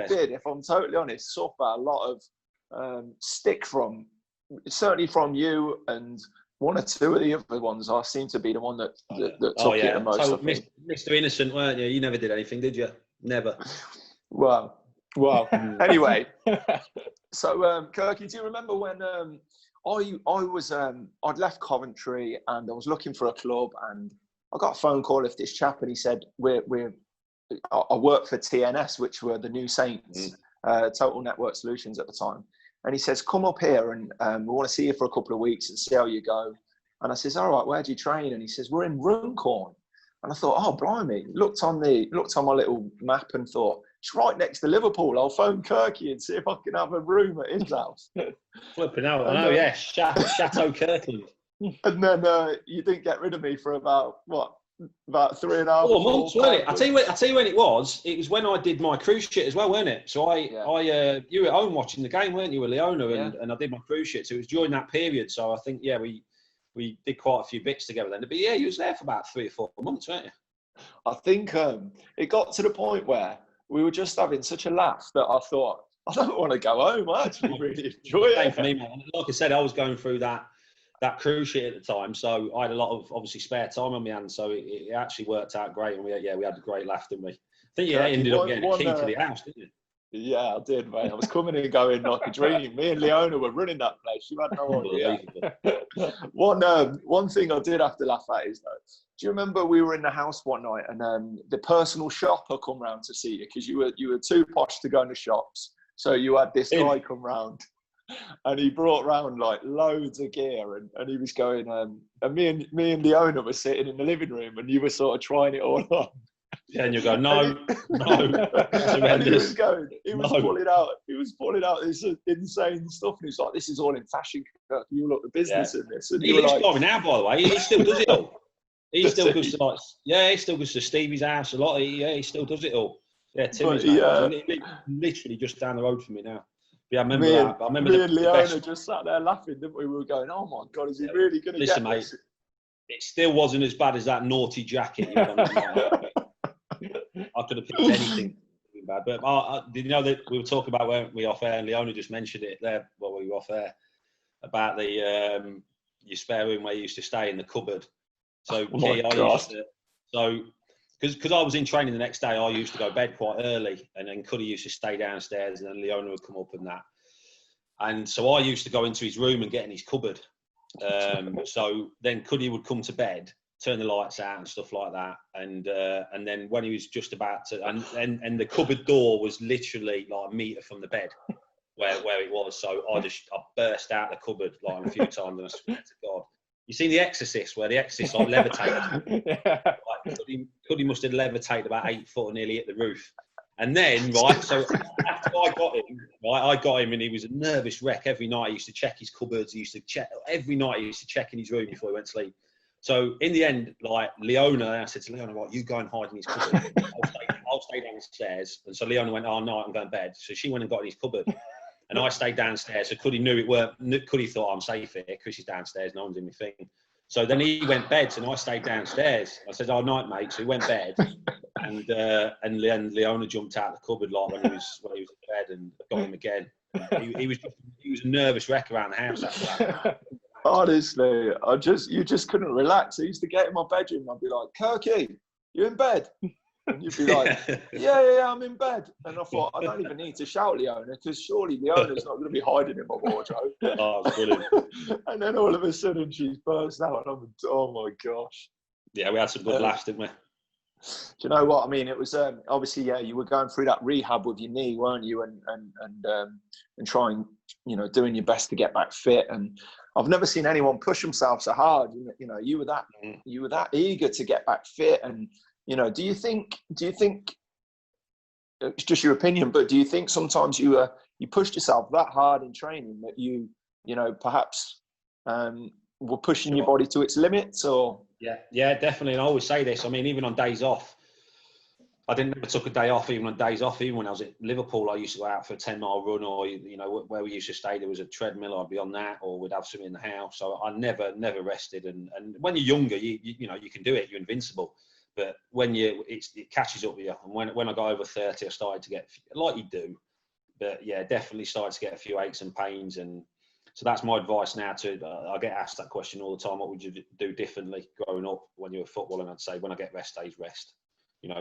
did. If I'm totally honest, suffer a lot of stick certainly from you and one or two of the other ones. I seem to be the one that took it the most. So, Mr. Innocent, weren't you? You never did anything, did you? Never. Well. Anyway, so Kirky, do you remember when I'd left Coventry and I was looking for a club, and I got a phone call of this chap, and he said, I work for TNS, which were the New Saints, Total Network Solutions at the time. And he says, come up here and we want to see you for a couple of weeks and see how you go. And I says, all right, where do you train? And he says, we're in Runcorn. And I thought, oh, blimey. Looked on my little map and thought, it's right next to Liverpool. I'll phone Kirky and see if I can have a room at his house. Flipping out. I know, yeah. Chateau Kirkland. And then you didn't get rid of me for about 3.5 4 months, wasn't it? I tell you when it was. It was when I did my cruise shit as well, weren't it? So you were at home watching the game, weren't you, with Leona, and I did my cruise shit. So it was during that period. So I think we did quite a few bits together then. But yeah, you was there for about 3 or 4 months, weren't you? I think it got to the point where we were just having such a laugh that I thought, I don't want to go home. I actually really enjoy it. Same for me, man. Like I said, I was going through that cruise shit at the time, so I had a lot of obviously spare time on my hands, so it actually worked out great, and we had a great laugh, didn't we? I think you ended up getting a key to the house, didn't you? Yeah, I did, mate. I was coming and going like a dream. Me and Leona were running that place. You had no idea. One thing I did have to laugh at is, though, do you remember we were in the house one night and the personal shopper come round to see you because you were too posh to go in the shops, so you had this guy come round. And he brought round like loads of gear, and he was going. And me and the owner were sitting in the living room, and you were sort of trying it all on. Yeah, and you go, no. And he was going. He was pulling out this insane stuff, and he's like, "This is all in fashion. You look the business in this." And he lives by now, by the way. He still does it all. He still goes to he still goes to Stevie's house a lot. He still does it all. Yeah, Timmy's literally just down the road from me now. Yeah, I remember that. I remember me and Leona just sat there laughing, didn't we? We were going, "Oh my God, is he really going to get mate, this?" It still wasn't as bad as that naughty jacket you had on. I could have picked anything bad, but did you know that we were talking about when we off air, and Leona just mentioned it there while we were off air about the your spare room where you used to stay in the cupboard. So because I was in training the next day, I used to go to bed quite early, and then Cuddy used to stay downstairs, and then Leona would come up and that. And so I used to go into his room and get in his cupboard. So then Cuddy would come to bed, turn the lights out and stuff like that. And then when he was just about to, and the cupboard door was literally like a metre from the bed where it was. So I burst out the cupboard like a few times, and I swear to God. You seen The Exorcist, where the Exorcist like levitated? Like, Cuddy must have levitated about 8 foot and nearly hit the roof. And then, so after I got him, and he was a nervous wreck. Every night he used to check his cupboards. He used to check every night. He used to check in his room before he went to sleep. So in the end, like Leona, I said to Leona, "Right, you go and hide in his cupboard. I'll stay downstairs." And so Leona went, "Oh no, I'm going to bed." So she went and got in his cupboard. And I stayed downstairs, so Cuddy knew it weren't. Cuddy thought, "I'm safe here. Chris is downstairs, no one's in my thing." So then he went bed, and I stayed downstairs. I said, "Oh, night, mate." So he went bed, and Leona jumped out of the cupboard like when he was in bed, and got him again. He was a nervous wreck around the house after that. Honestly, you just couldn't relax. I used to get in my bedroom and I'd be like, Kirky, you in bed? And you'd be like, yeah, I'm in bed. And I thought, I don't even need to shout Leona, because surely Leona's not going to be hiding in my wardrobe. Oh, it's brilliant. And then all of a sudden she's burst out and oh my gosh. Yeah, we had some good laughs, didn't we? Do you know what I mean? It was obviously, yeah, you were going through that rehab with your knee, weren't you? And trying, doing your best to get back fit. And I've never seen anyone push themselves so hard. You were that eager to get back fit. And do you think it's just your opinion, but do you think sometimes you pushed yourself that hard in training that you perhaps were pushing your body to its limits? Or yeah, definitely. And I always say this. I mean, even on days off, I never took a day off. Even on days off, even when I was at Liverpool, I used to go out for a 10-mile run, or where we used to stay, there was a treadmill. I'd be on that, or we'd have something in the house. So I never rested. And when you're younger, you can do it. You're invincible. But when it catches up with you. And when I got over 30, I started to get, like you do, but yeah, definitely started to get a few aches and pains. And so that's my advice now. I get asked that question all the time. What would you do differently growing up when you were footballing? And I'd say, when I get rest days, rest.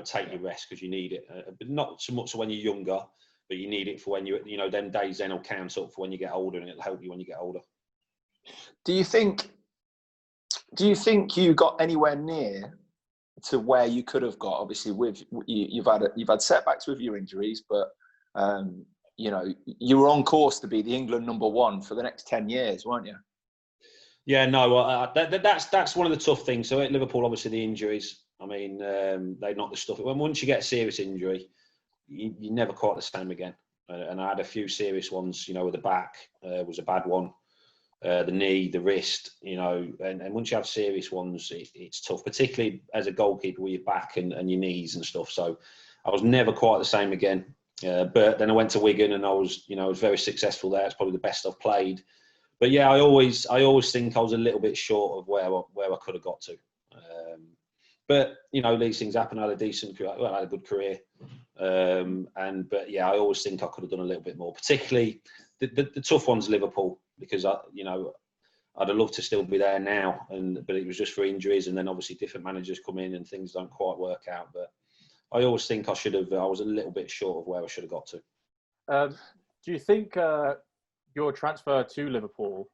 Take your rest because you need it. But not so much when you're younger, but you need it for when them days then will count up for when you get older, and it'll help you when you get older. Do you think you got anywhere near to where you could have got? Obviously, you've had setbacks with your injuries, but you were on course to be the England #1 for the next 10 years, weren't you? Yeah, no, that's one of the tough things. So at Liverpool, obviously the injuries. I mean, they knock the stuff. Once you get a serious injury, you're never quite the same again. And I had a few serious ones. With the back was a bad one, the knee, the wrist. And once you have serious ones, it's tough, particularly as a goalkeeper with your back and your knees and stuff. So I was never quite the same again. But then I went to Wigan, and I was very successful there. It's probably the best I've played. But yeah, I always think I was a little bit short of where I could have got to. But these things happen. I had a good career, but yeah, I always think I could have done a little bit more. Particularly the tough ones, Liverpool, because I'd have loved to still be there now, but it was just for injuries, and then obviously different managers come in and things don't quite work out. But I always think I was a little bit short of where I should have got to. Do you think your transfer to Liverpool,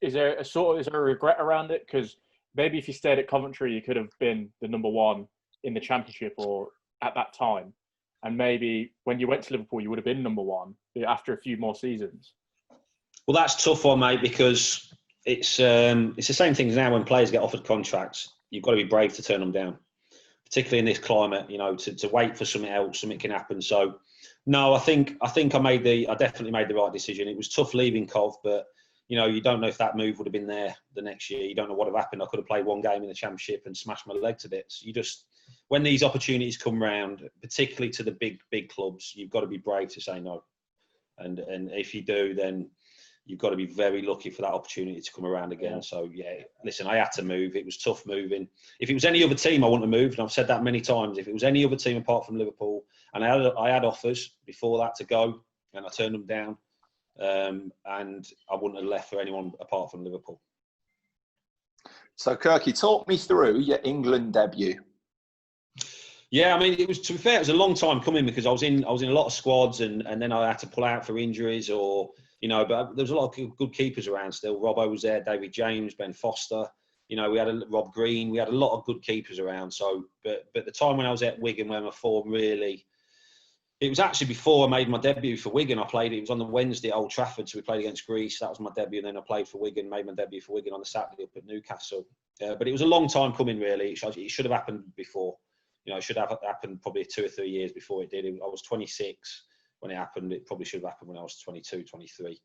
is there a regret around it? Because maybe if you stayed at Coventry, you could have been the #1 in the Championship or at that time. And maybe when you went to Liverpool, you would have been #1 after a few more seasons. Well, that's tough one, mate, because it's the same thing as now when players get offered contracts. You've got to be brave to turn them down, particularly in this climate, to wait for something else, something can happen. So, no, I think I definitely made the right decision. It was tough leaving Cov, but you don't know if that move would have been there the next year. You don't know what would have happened. I could have played one game in the Championship and smashed my leg to bits. When these opportunities come round, particularly to the big clubs, you've got to be brave to say no. And if you do, then you've got to be very lucky for that opportunity to come around again. Yeah. So yeah, listen, I had to move. It was tough moving. If it was any other team, I wouldn't have moved. And I've said that many times. If it was any other team apart from Liverpool, and I had offers before that to go, and I turned them down. And I wouldn't have left for anyone apart from Liverpool. So, Kirky, talk me through your England debut. Yeah, I mean, to be fair, it was a long time coming because I was in a lot of squads, and then I had to pull out for injuries, but there was a lot of good keepers around still. Robbo was there, David James, Ben Foster. We had Rob Green. We had a lot of good keepers around. So, but the time when I was at Wigan, where my form really. It was actually before I made my debut for Wigan. It was on the Wednesday at Old Trafford, so we played against Greece. That was my debut, and then I played for Wigan, made my debut for Wigan on the Saturday up at Newcastle. But it was a long time coming, really. It should have happened before. It should have happened probably 2 or 3 years before it did. I was 26 when it happened. It probably should have happened when I was 22, 23.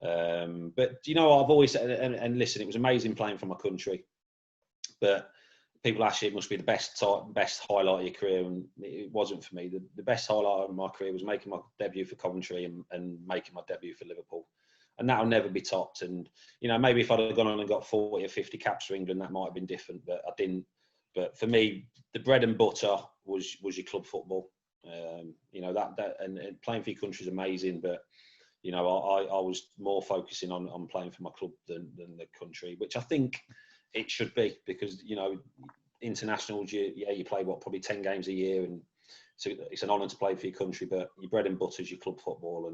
But, I've always said, and listen, it was amazing playing for my country. But people ask you, it must be the best highlight of your career, and it wasn't for me. The best highlight of my career was making my debut for Coventry and making my debut for Liverpool, and that'll never be topped. And maybe if I'd have gone on and got 40 or 50 caps for England, that might have been different, but I didn't. But for me, the bread and butter was your club football. And playing for your country is amazing, but you know, I was more focusing on playing for my club than the country, which I think it should be, because, you know, internationals, you play probably 10 games a year, and so it's an honour to play for your country, but your bread and butter is your club football.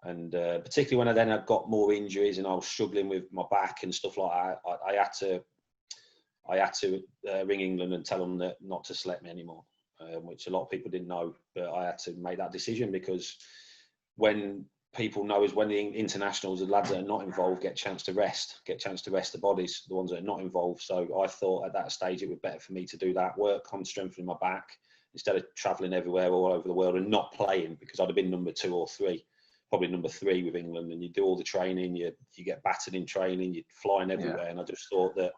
And particularly when I got more injuries and I was struggling with my back and stuff like that, I had to ring England and tell them that not to select me anymore, which a lot of people didn't know, but I had to make that decision, because when people know is when the internationals, the lads that are not involved, get a chance to rest the bodies, the ones that are not involved. So I thought at that stage it would be better for me to do that, work on strengthening my back, instead of travelling everywhere all over the world and not playing, because I'd have been number 2 or 3, probably number 3 with England, and you do all the training, you get battered in training, you're flying everywhere. And I just thought that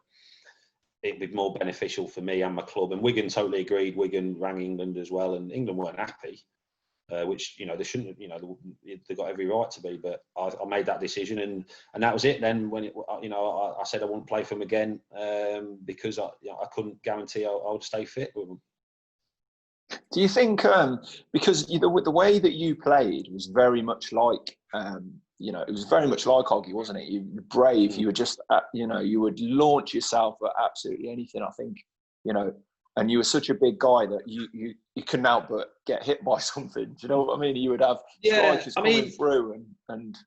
it'd be more beneficial for me and my club. And Wigan totally agreed. Wigan rang England as well, and England weren't happy, which, you know, they shouldn't, you know, they got every right to be. But I made that decision, and that was it. Then when you know, I said I wouldn't play for them again, because I couldn't guarantee I would stay fit with them. Do you think, because the way that you played was very much like, you know, it was very much like Oggy, wasn't it? You were brave. You were just, you know, you would launch yourself at absolutely anything. I think, you know, and you were such a big guy that you couldn't help but get hit by something. Do you know what I mean? You would have strikers coming through, and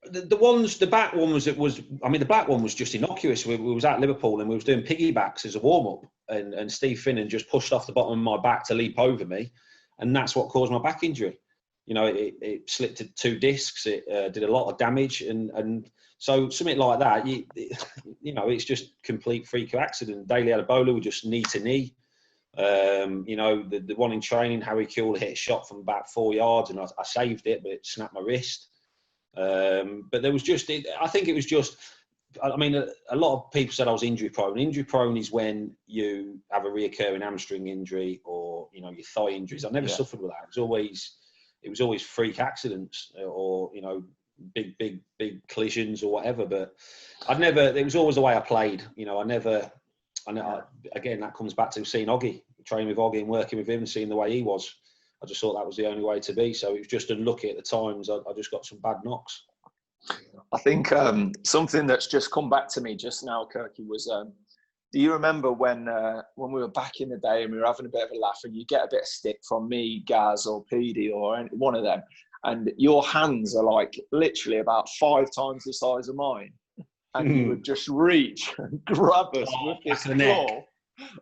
the back one the back one was just innocuous. We was at Liverpool and we was doing piggybacks as a warm up, and Steve Finnan just pushed off the bottom of my back to leap over me, and that's what caused my back injury. You know, it slipped 2 discs. It did a lot of damage, and so something like that, you know, it's just complete freak accident. Daily Adebola was just knee to knee. You know, the one in training, Harry Kewell hit a shot from about 4 yards, and I saved it, but it snapped my wrist. But there was I think it was just, I mean, a lot of people said I was injury prone. Injury prone is when you have a reoccurring hamstring injury, or, you know, your thigh injuries. I never suffered with that. It was always freak accidents, or, you know, big collisions or whatever. But it was always the way I played. You know, again, that comes back to seeing Oggy, training with Oggy and working with him and seeing the way he was. I just thought that was the only way to be. So it was just unlucky at the times. I just got some bad knocks. I think something that's just come back to me just now, Kirky, was, do you remember when we were back in the day and we were having a bit of a laugh, and you get a bit of stick from me, Gaz, or Petey, or one of them, and your hands are like literally about 5 times the size of mine, and you would just reach and grab us with this claw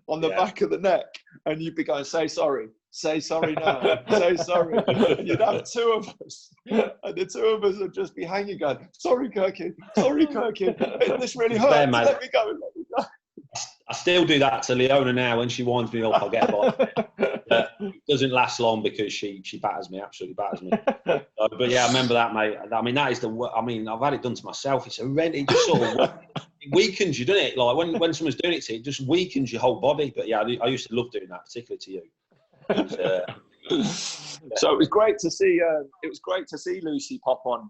on the back of the neck, and you'd be going, say sorry now, say sorry. And you'd have 2 of us, and the 2 of us would just be hanging going, sorry Kirky, this really hurts, let me go. I still do that to Leona now. When she winds me up, I'll get by. It doesn't last long, because she absolutely batters me. But yeah, I remember that, mate. I mean, that is I've had it done to myself. It's horrendous. It just sort of it weakens you, doesn't it? Like when someone's doing it to you, it just weakens your whole body. But yeah, I used to love doing that, particularly to you. So it was great to see. Lucy pop on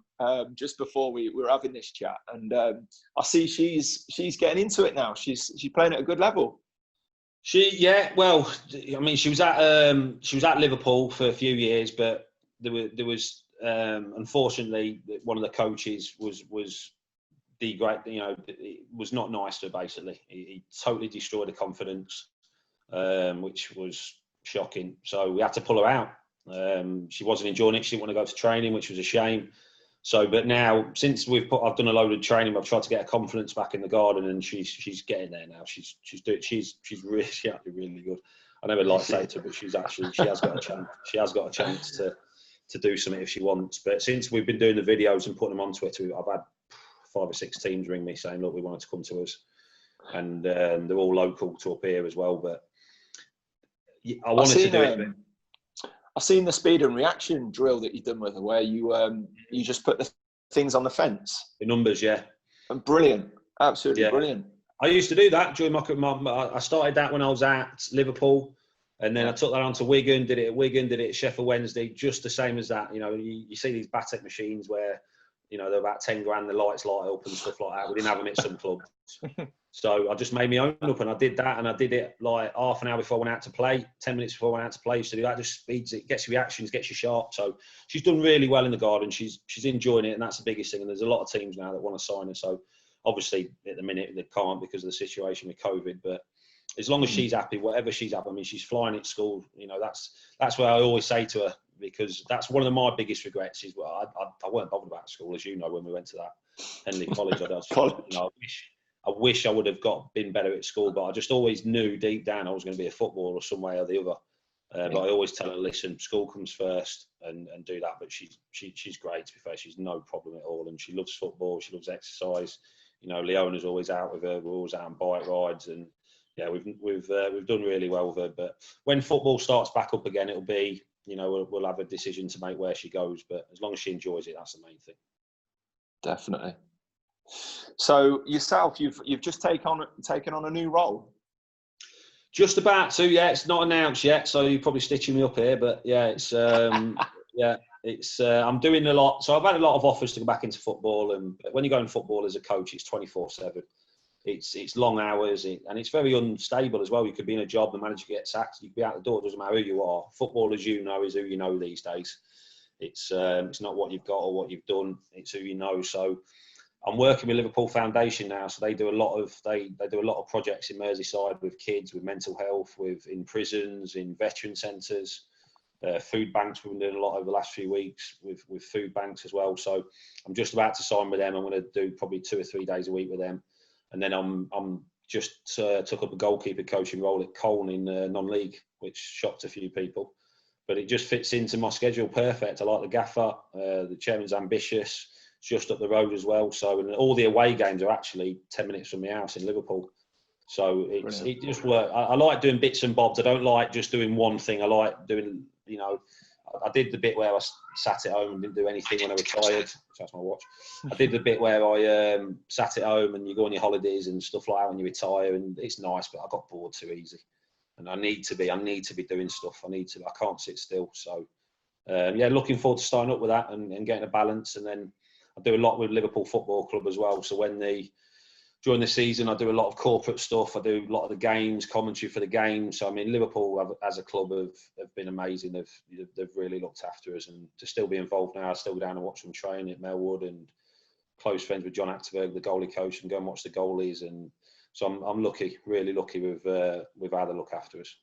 just before we were having this chat, and I see she's getting into it now. She's playing at a good level. Well, I mean, she was at Liverpool for a few years, but there was unfortunately one of the coaches was was not nice to her. Basically, he totally destroyed her confidence, which was shocking. So we had to pull her out. She wasn't enjoying it. She didn't want to go to training, which was a shame. So, but now since I've done a load of training, I've tried to get her confidence back in the garden, and she's getting there now. She's really really good. I never like to say to her, but she has got a chance. She has got a chance to do something if she wants. But since we've been doing the videos and putting them on Twitter, I've had 5 or 6 teams ring me saying, look, we wanted to come to us, and they're all local to up here as well. But I wanted to do it. I've seen the speed and reaction drill that you've done with her, where you just put the things on the fence. The numbers, yeah. And brilliant, absolutely brilliant. I used to do that during I started that when I was at Liverpool, and then I took that on to Wigan. Did it at Wigan, did it at Sheffield Wednesday, just the same as that. You know, you see these Batek machines where you know, they're about 10 grand, the lights light up and stuff like that. We didn't have them at some clubs. So I just made my own up, and I did that, and I did it like half an hour before I went out to play, 10 minutes before I went out to play. So that just speeds it, gets reactions, gets you sharp. So she's done really well in the garden. She's enjoying it, and that's the biggest thing. And there's a lot of teams now that want to sign her. So obviously at the minute they can't because of the situation with COVID. But as long as she's happy, whatever she's happy, I mean, she's flying at school. You know, that's where I always say to her, because that's one of my biggest regrets is, well, I weren't bothered about school, as you know, when we went to that Henley College. I wish I would have been better at school, but I just always knew deep down I was going to be a footballer some way or the other. But I always tell her, listen, school comes first, and do that. But she's great, to be fair. She's no problem at all, and she loves football. She loves exercise. You know, Leona's always out with her. We're always out on bike rides, and yeah, we've done really well with her. But when football starts back up again, it'll be, you know, we'll have a decision to make where she goes. But as long as she enjoys it, that's the main thing. Definitely. So yourself, you've just taken on a new role. Just about to, yeah. It's not announced yet, so you're probably stitching me up here. But yeah, it's I'm doing a lot. So I've had a lot of offers to go back into football, and when you go in football as a coach, it's 24/7. It's long hours, and it's very unstable as well. You could be in a job, the manager gets sacked, you could be out the door. It doesn't matter who you are. Football, as you know, is who you know these days. It's not what you've got or what you've done. It's who you know. So I'm working with Liverpool Foundation now, so they do a lot of projects in Merseyside with kids, with mental health, in prisons, in veteran centres, food banks. We've been doing a lot over the last few weeks with food banks as well. So I'm just about to sign with them. I'm going to do probably 2 or 3 days a week with them, and then I'm just took up a goalkeeper coaching role at Colne in non-league, which shocked a few people, but it just fits into my schedule perfect. I like the gaffer. The chairman's ambitious. It's just up the road as well. So, and all the away games are actually 10 minutes from my house in Liverpool. So it just works. I like doing bits and bobs. I don't like just doing one thing. I like doing, you know, I did the bit where I sat at home and didn't do anything when I retired. That's my watch. I did the bit where I sat at home, and you go on your holidays and stuff like that when you retire, and it's nice, but I got bored too easy. And I need to be doing stuff. I can't sit still. So, yeah, looking forward to starting up with that and getting a balance. And then I do a lot with Liverpool Football Club as well. So during the season, I do a lot of corporate stuff. I do a lot of the games, commentary for the games. So, I mean, Liverpool as a club have been amazing. They've really looked after us, and to still be involved now, I still go down and watch them train at Melwood, and close friends with John Achterberg, the goalie coach, and go and watch the goalies. And so I'm lucky, really lucky with how they look after us.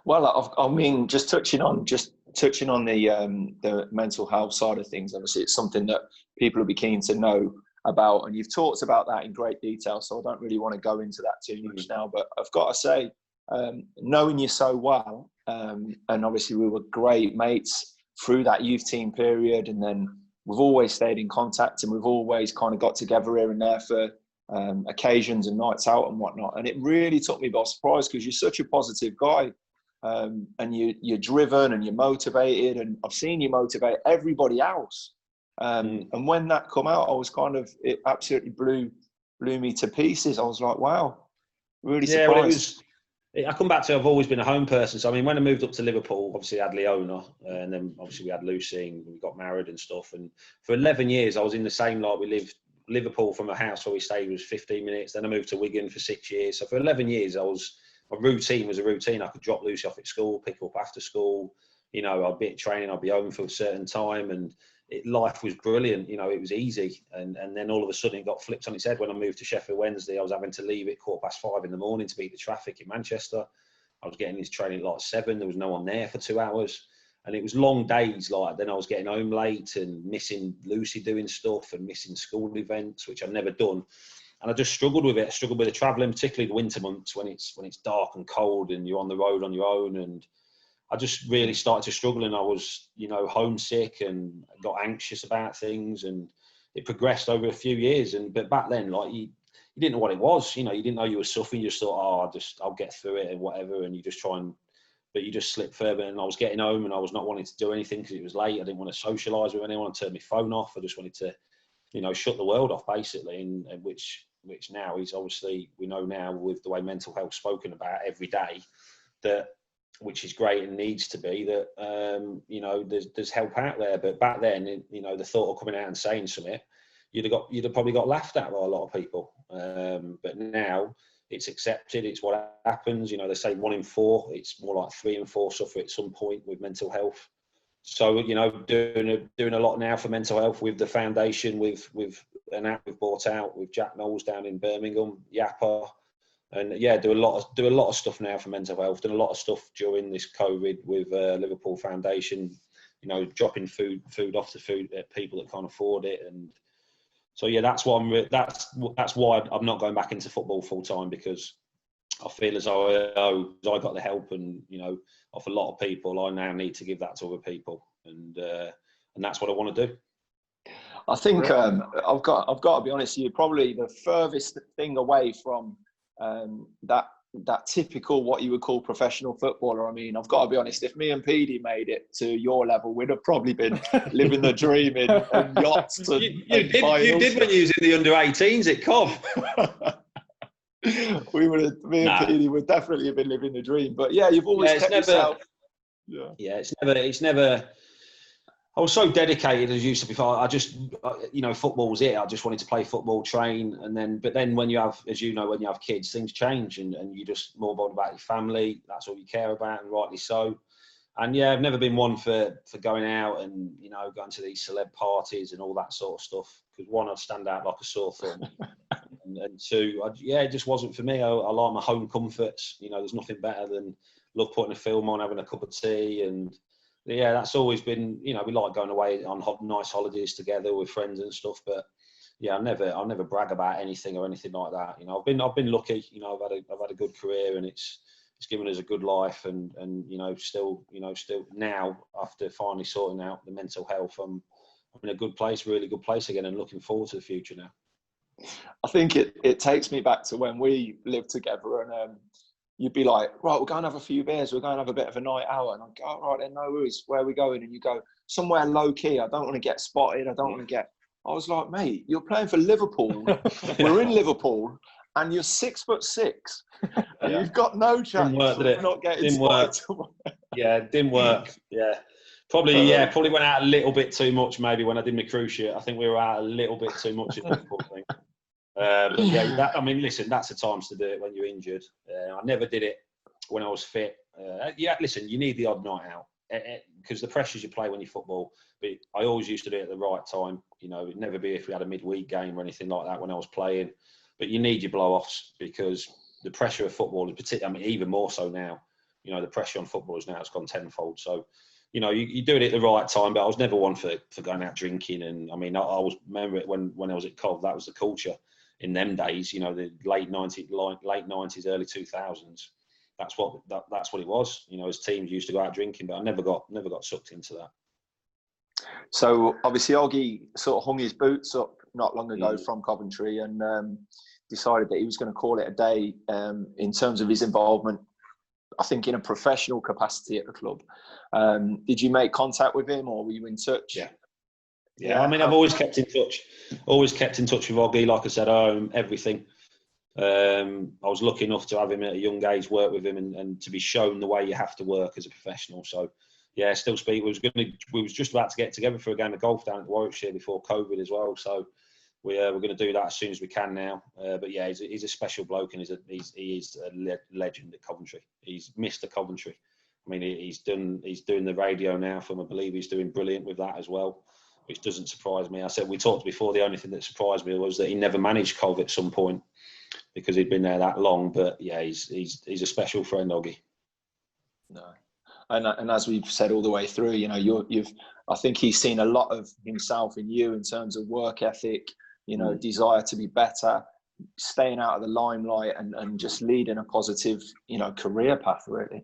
Well, I mean, just touching on the mental health side of things. Obviously, it's something that people will be keen to know about, and you've talked about that in great detail. So I don't really want to go into that too much now. But I've got to say, knowing you so well, and obviously we were great mates through that youth team period, and then we've always stayed in contact, and we've always kind of got together here and there for occasions and nights out and whatnot. And it really took me by surprise, because you're such a positive guy, and you're driven and you're motivated, and I've seen you motivate everybody else. And when that come out, I was it absolutely blew me to pieces. I was like, wow, really surprised. Well, I come back to, I've always been a home person. So, I mean, when I moved up to Liverpool, obviously I had Leona, and then obviously we had Lucy, and we got married and stuff. And for 11 years, I was in the same, like, we lived Liverpool from a house where we stayed was 15 minutes. Then I moved to Wigan for 6 years. So for 11 years, my routine was a routine. I could drop Lucy off at school, pick her up after school. You know, I'd be at training, I'd be home for a certain time, and life was brilliant. You know, it was easy. And then all of a sudden it got flipped on its head when I moved to Sheffield Wednesday. I was having to leave at 5:15 in the morning to beat the traffic in Manchester. I was getting this training at like 7. There was no one there for 2 hours. And it was long days. Like, then I was getting home late and missing Lucy doing stuff and missing school events, which I've never done. And I just struggled with it. I struggled with the travelling, particularly the winter months when it's dark and cold and you're on the road on your own. And I just really started to struggle, and I was, you know, homesick and got anxious about things, and it progressed over a few years. But back then, like, you didn't know what it was. You know, you didn't know you were suffering. You just thought, I'll get through it and whatever. And you just but you just slip further. And I was getting home and I was not wanting to do anything because it was late. I didn't want to socialise with anyone. I turned my phone off. I just wanted to, you know, shut the world off, basically. And which now is obviously, we know now with the way mental health spoken about every day, that which is great and needs to be, that you know, there's help out there. But back then, you know, the thought of coming out and saying something, you'd have probably got laughed at by a lot of people. But now it's accepted. It's what happens. You know, they say 1 in 4. It's more like 3 in 4 suffer at some point with mental health. So, you know, doing a lot now for mental health with the foundation, with an app we've bought out with Jack Knowles down in Birmingham, Yappa, and yeah, do a lot of stuff now for mental health. Done a lot of stuff during this COVID with Liverpool Foundation. You know, dropping food off to people that can't afford it, and so yeah, that's why that's why I'm not going back into football full time, because I feel as though I got the help, and you know, off a lot of people, I now need to give that to other people, and that's what I want to do. I think I've got to be honest. You're probably the furthest thing away from that typical what you would call professional footballer. I mean, I've got to be honest. If me and Petey made it to your level, we'd have probably been living the dream in yachts. And, you did when you was in the under-18s at Cov. Me and Petey would definitely have been living the dream. But yeah, you've always kept yourself. Yeah, it's never. I was so dedicated as you said before. I just, you know, football was it. I just wanted to play football, train, but then when you have, as you know, when you have kids, things change, and you just more bothered about your family. That's all you care about, and rightly so. And yeah, I've never been one for going out and, you know, going to these celeb parties and all that sort of stuff. Because one, I'd stand out like a sore thumb, and two, it just wasn't for me. I like my home comforts. You know, there's nothing better than love putting a film on, having a cup of tea, and yeah, that's always been, you know, we like going away on nice holidays together with friends and stuff. But yeah, I'll never brag about anything or anything like that. You know, I've been lucky. You know, I've had a good career, and it's given us a good life, and you know, still now, after finally sorting out the mental health, I'm in a good place, really good place again, and looking forward to the future now. I think it takes me back to when we lived together, and you'd be like, right, we're going to have a few beers, we're going to have a bit of a night out, and I'd go, all right, then no worries, where are we going? And you go, somewhere low key, I don't want to get spotted, I was like, mate, you're playing for Liverpool, we're in Liverpool, and you're 6'6", and you've got no chance of not getting spotted. Yeah, it didn't work, yeah. Probably went out a little bit too much maybe when I did my cruise ship. I think we were out a little bit too much at Liverpool, I think. But yeah, I mean, listen, that's the times to do it when you're injured. I never did it when I was fit. Yeah, listen, you need the odd night out because the pressures you play when you football. But I always used to do it at the right time. You know, it'd never be if we had a midweek game or anything like that when I was playing. But you need your blow-offs because the pressure of football is particularly, I mean, even more so now. You know, the pressure on footballers now has gone tenfold. So, you know, you do it at the right time. But I was never one for going out drinking. And I mean, I was remember it when I was at Cov, that was the culture. In them days, you know, the late 90s, early 2000s, that's what it was. You know, as teams used to go out drinking, but I never got sucked into that. So obviously, Oggy sort of hung his boots up not long ago from Coventry and decided that he was going to call it a day in terms of his involvement, I think, in a professional capacity at the club. Did you make contact with him, or were you in touch? Yeah, I mean, I've always kept in touch with Oggy, like I said, everything. I was lucky enough to have him at a young age, work with him, and to be shown the way you have to work as a professional. So, yeah, still speak. We was just about to get together for a game of golf down at Warwickshire before COVID as well. So, we're going to do that as soon as we can now. But yeah, he's a special bloke, and he is a legend at Coventry. He's Mr. Coventry. I mean, he's doing the radio now for him. I believe he's doing brilliant with that as well, which doesn't surprise me. I said, we talked before, the only thing that surprised me was that he never managed Cov at some point because he'd been there that long. But yeah, he's a special friend, Oggy. No, and as we've said all the way through, you know, I think he's seen a lot of himself in you in terms of work ethic, you know, desire to be better, staying out of the limelight, and just leading a positive, you know, career path, really.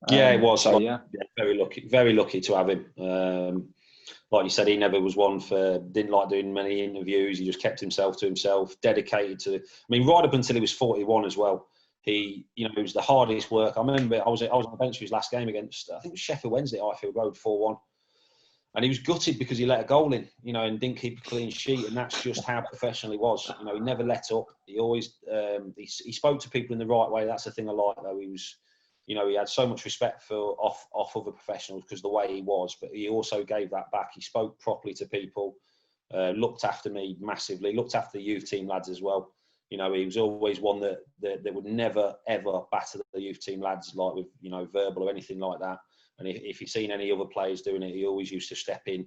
Yeah, it was. So, yeah, very lucky to have him. Like you said, he never was one didn't like doing many interviews. He just kept himself to himself, dedicated to, I mean, right up until he was 41 as well. He, you know, it was the hardest work. I remember I was on the bench for his last game against, I think it was Sheffield Wednesday at Highfield Road, 4-1. And he was gutted because he let a goal in, you know, and didn't keep a clean sheet. And that's just how professional he was. You know, he never let up. He always, he spoke to people in the right way. That's the thing I like, though. He you know, he had so much respect for off other professionals because the way he was, but he also gave that back. He spoke properly to people, looked after me massively, looked after the youth team lads as well. You know, he was always one that would never, ever batter the youth team lads, like with, you know, verbal or anything like that. And if he'd seen any other players doing it, he always used to step in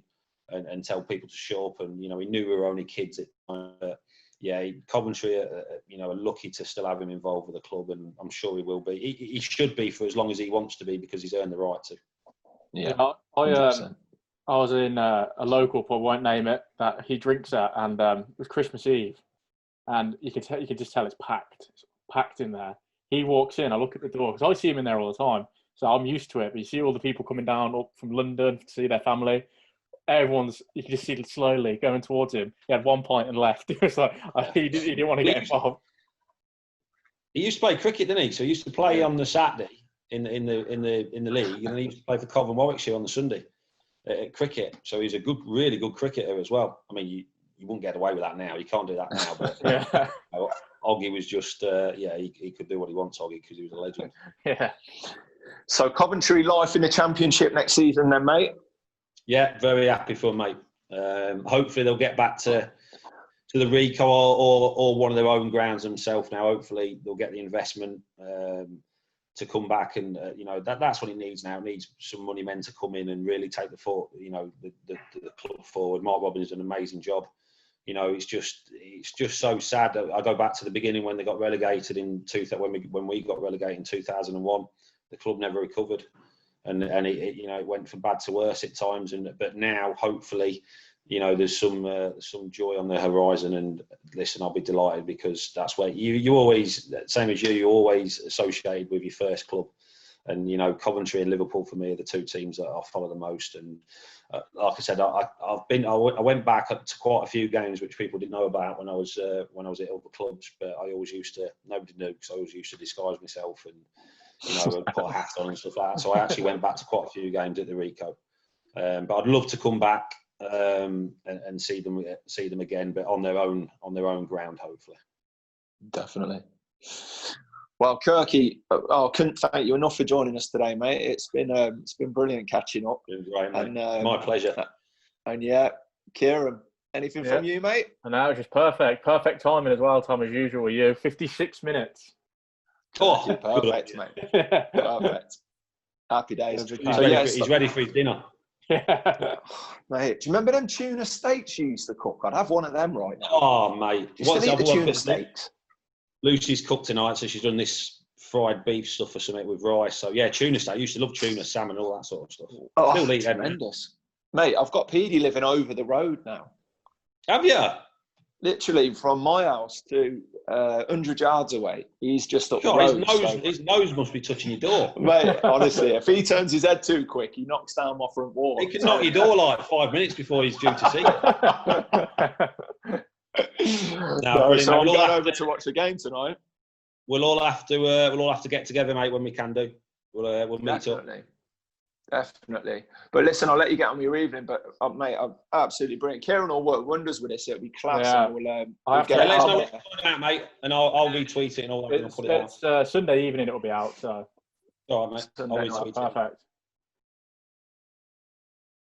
and tell people to show up. And, you know, he knew we were only kids at the time. Yeah, Coventry, you know, are lucky to still have him involved with the club, and I'm sure he will be. He should be for as long as he wants to be, because he's earned the right to. Yeah, I was in a local pub, won't name it, that he drinks at, and it was Christmas Eve, and you could just tell it's packed in there. He walks in, I look at the door because I see him in there all the time, so I'm used to it. But you see all the people coming down up from London to see their family. You can just see it slowly going towards him. He had 1 pint and left. It was like he didn't want to get involved. He used to play cricket, didn't he? So he used to play on the Saturday in the league, and then he used to play for Coventry Warwickshire on the Sunday at cricket. So he's a really good cricketer as well. I mean, you wouldn't get away with that now. You can't do that now. But Yeah. Oggy was just he could do what he wants, Oggy, because he was a legend. Yeah. So Coventry life in the Championship next season, then, mate. Yeah, very happy for them, mate. Hopefully they'll get back to the Rico or one of their own grounds themselves now. Hopefully they'll get the investment to come back, and you know, that's what it needs now. It needs some money men to come in and really take the club forward. Mark Robbins did an amazing job. You know, it's just so sad. I go back to the beginning when they got relegated when we got relegated in 2001. The club never recovered. And it you know, it went from bad to worse at times. But now, hopefully, you know, there's some joy on the horizon. And listen, I'll be delighted, because that's where you always, same as you're always associated with your first club. And you know, Coventry and Liverpool for me are the two teams that I follow the most. And like I said, I went back to quite a few games which people didn't know about when I was at other clubs. But I always nobody knew, because I always used to disguise myself and, you know, put a hat on and stuff like that. So I actually went back to quite a few games at the Rico. But I'd love to come back and see them again, but on their own ground, hopefully. Definitely. Well, Kirky, I couldn't thank you enough for joining us today, mate. It's been brilliant catching up. It was great, mate. And, my pleasure. And yeah, Kieran, anything from you, mate? And that was just perfect timing as well, Tom, as usual with you. 56 minutes. Oh, perfect, mate. Perfect. Happy days. He's ready for his dinner. Yeah. Mate, do you remember them tuna steaks you used to cook? I'd have one of them right now. Oh, mate. Do you still eat the tuna steaks? Lucy's cooked tonight, so she's done this fried beef stuff or something with rice. So yeah, tuna steak. I used to love tuna, salmon, all that sort of stuff. Oh, still eat tremendous. Mate, I've got Petey living over the road now. Have you? Literally from my house to 100 yards away. He's just up the road. His nose must be touching your door. Mate, honestly, if he turns his head too quick, he knocks down my front wall. He can knock your door like 5 minutes before he's due to see you. So I'm going over to watch the game tonight. We'll all have to get together, mate, when we can do. We'll meet up. Definitely. But listen, I'll let you get on with your evening. But mate, I'm absolutely brilliant. Kieran will work wonders with this. It'll be class. Yeah. And we'll let us know what's going on, mate, and I'll retweet it and all that. It's Sunday evening. It'll be out. So. All right, mate. I'll retweet it. Perfect.